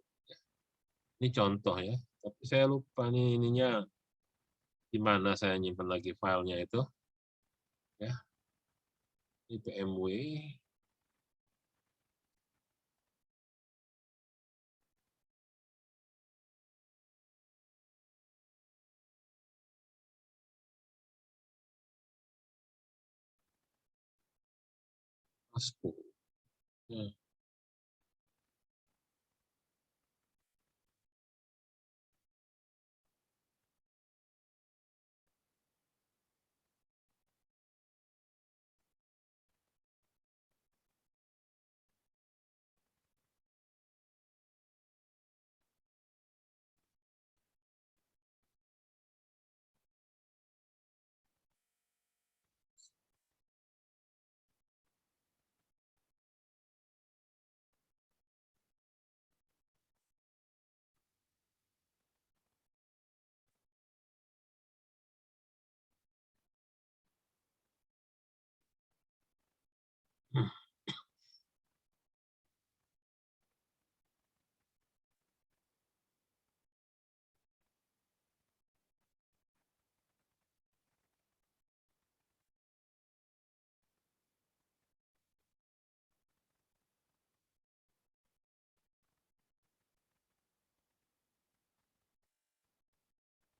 Ini contoh ya, tapi saya lupa nih ininya di mana saya nyimpan lagi filenya itu. Ya, ini PMW. Masku. Ya.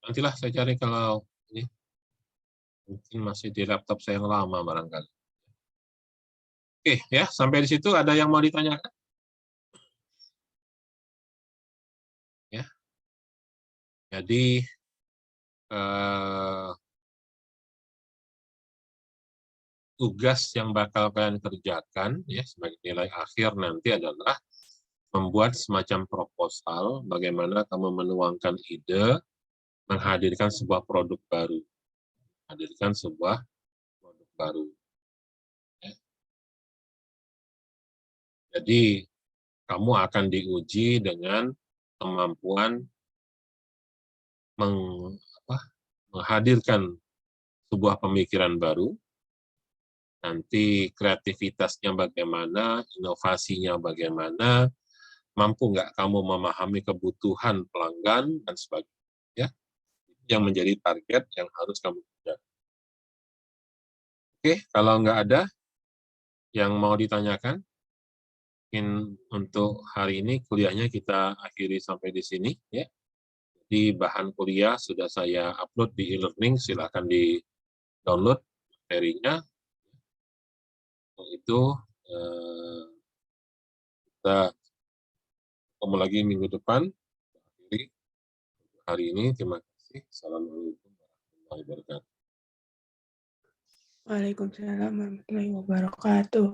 Nantilah saya cari kalau ini mungkin masih di laptop saya yang lama barangkali. Oke, ya, sampai di situ ada yang mau ditanyakan? Ya. Jadi tugas yang bakal kalian kerjakan ya sebagai nilai akhir nanti adalah membuat semacam proposal bagaimana kamu menuangkan ide, menghadirkan sebuah produk baru, hadirkan sebuah produk baru. Ya. Jadi kamu akan diuji dengan kemampuan menghadirkan sebuah pemikiran baru, nanti kreativitasnya bagaimana, inovasinya bagaimana, mampu nggak kamu memahami kebutuhan pelanggan, dan sebagainya. Ya, yang menjadi target yang harus kamu kejar. Oke, kalau nggak ada yang mau ditanyakan, mungkin untuk hari ini kuliahnya kita akhiri sampai di sini. Ya. Di bahan kuliah sudah saya upload di e-learning, silakan di-download materinya. Untuk itu, kita ketemu lagi minggu depan. Akhiri hari ini, terima kasih. Assalamualaikum warahmatullahi wabarakatuh. Waalaikumsalam warahmatullahi wabarakatuh.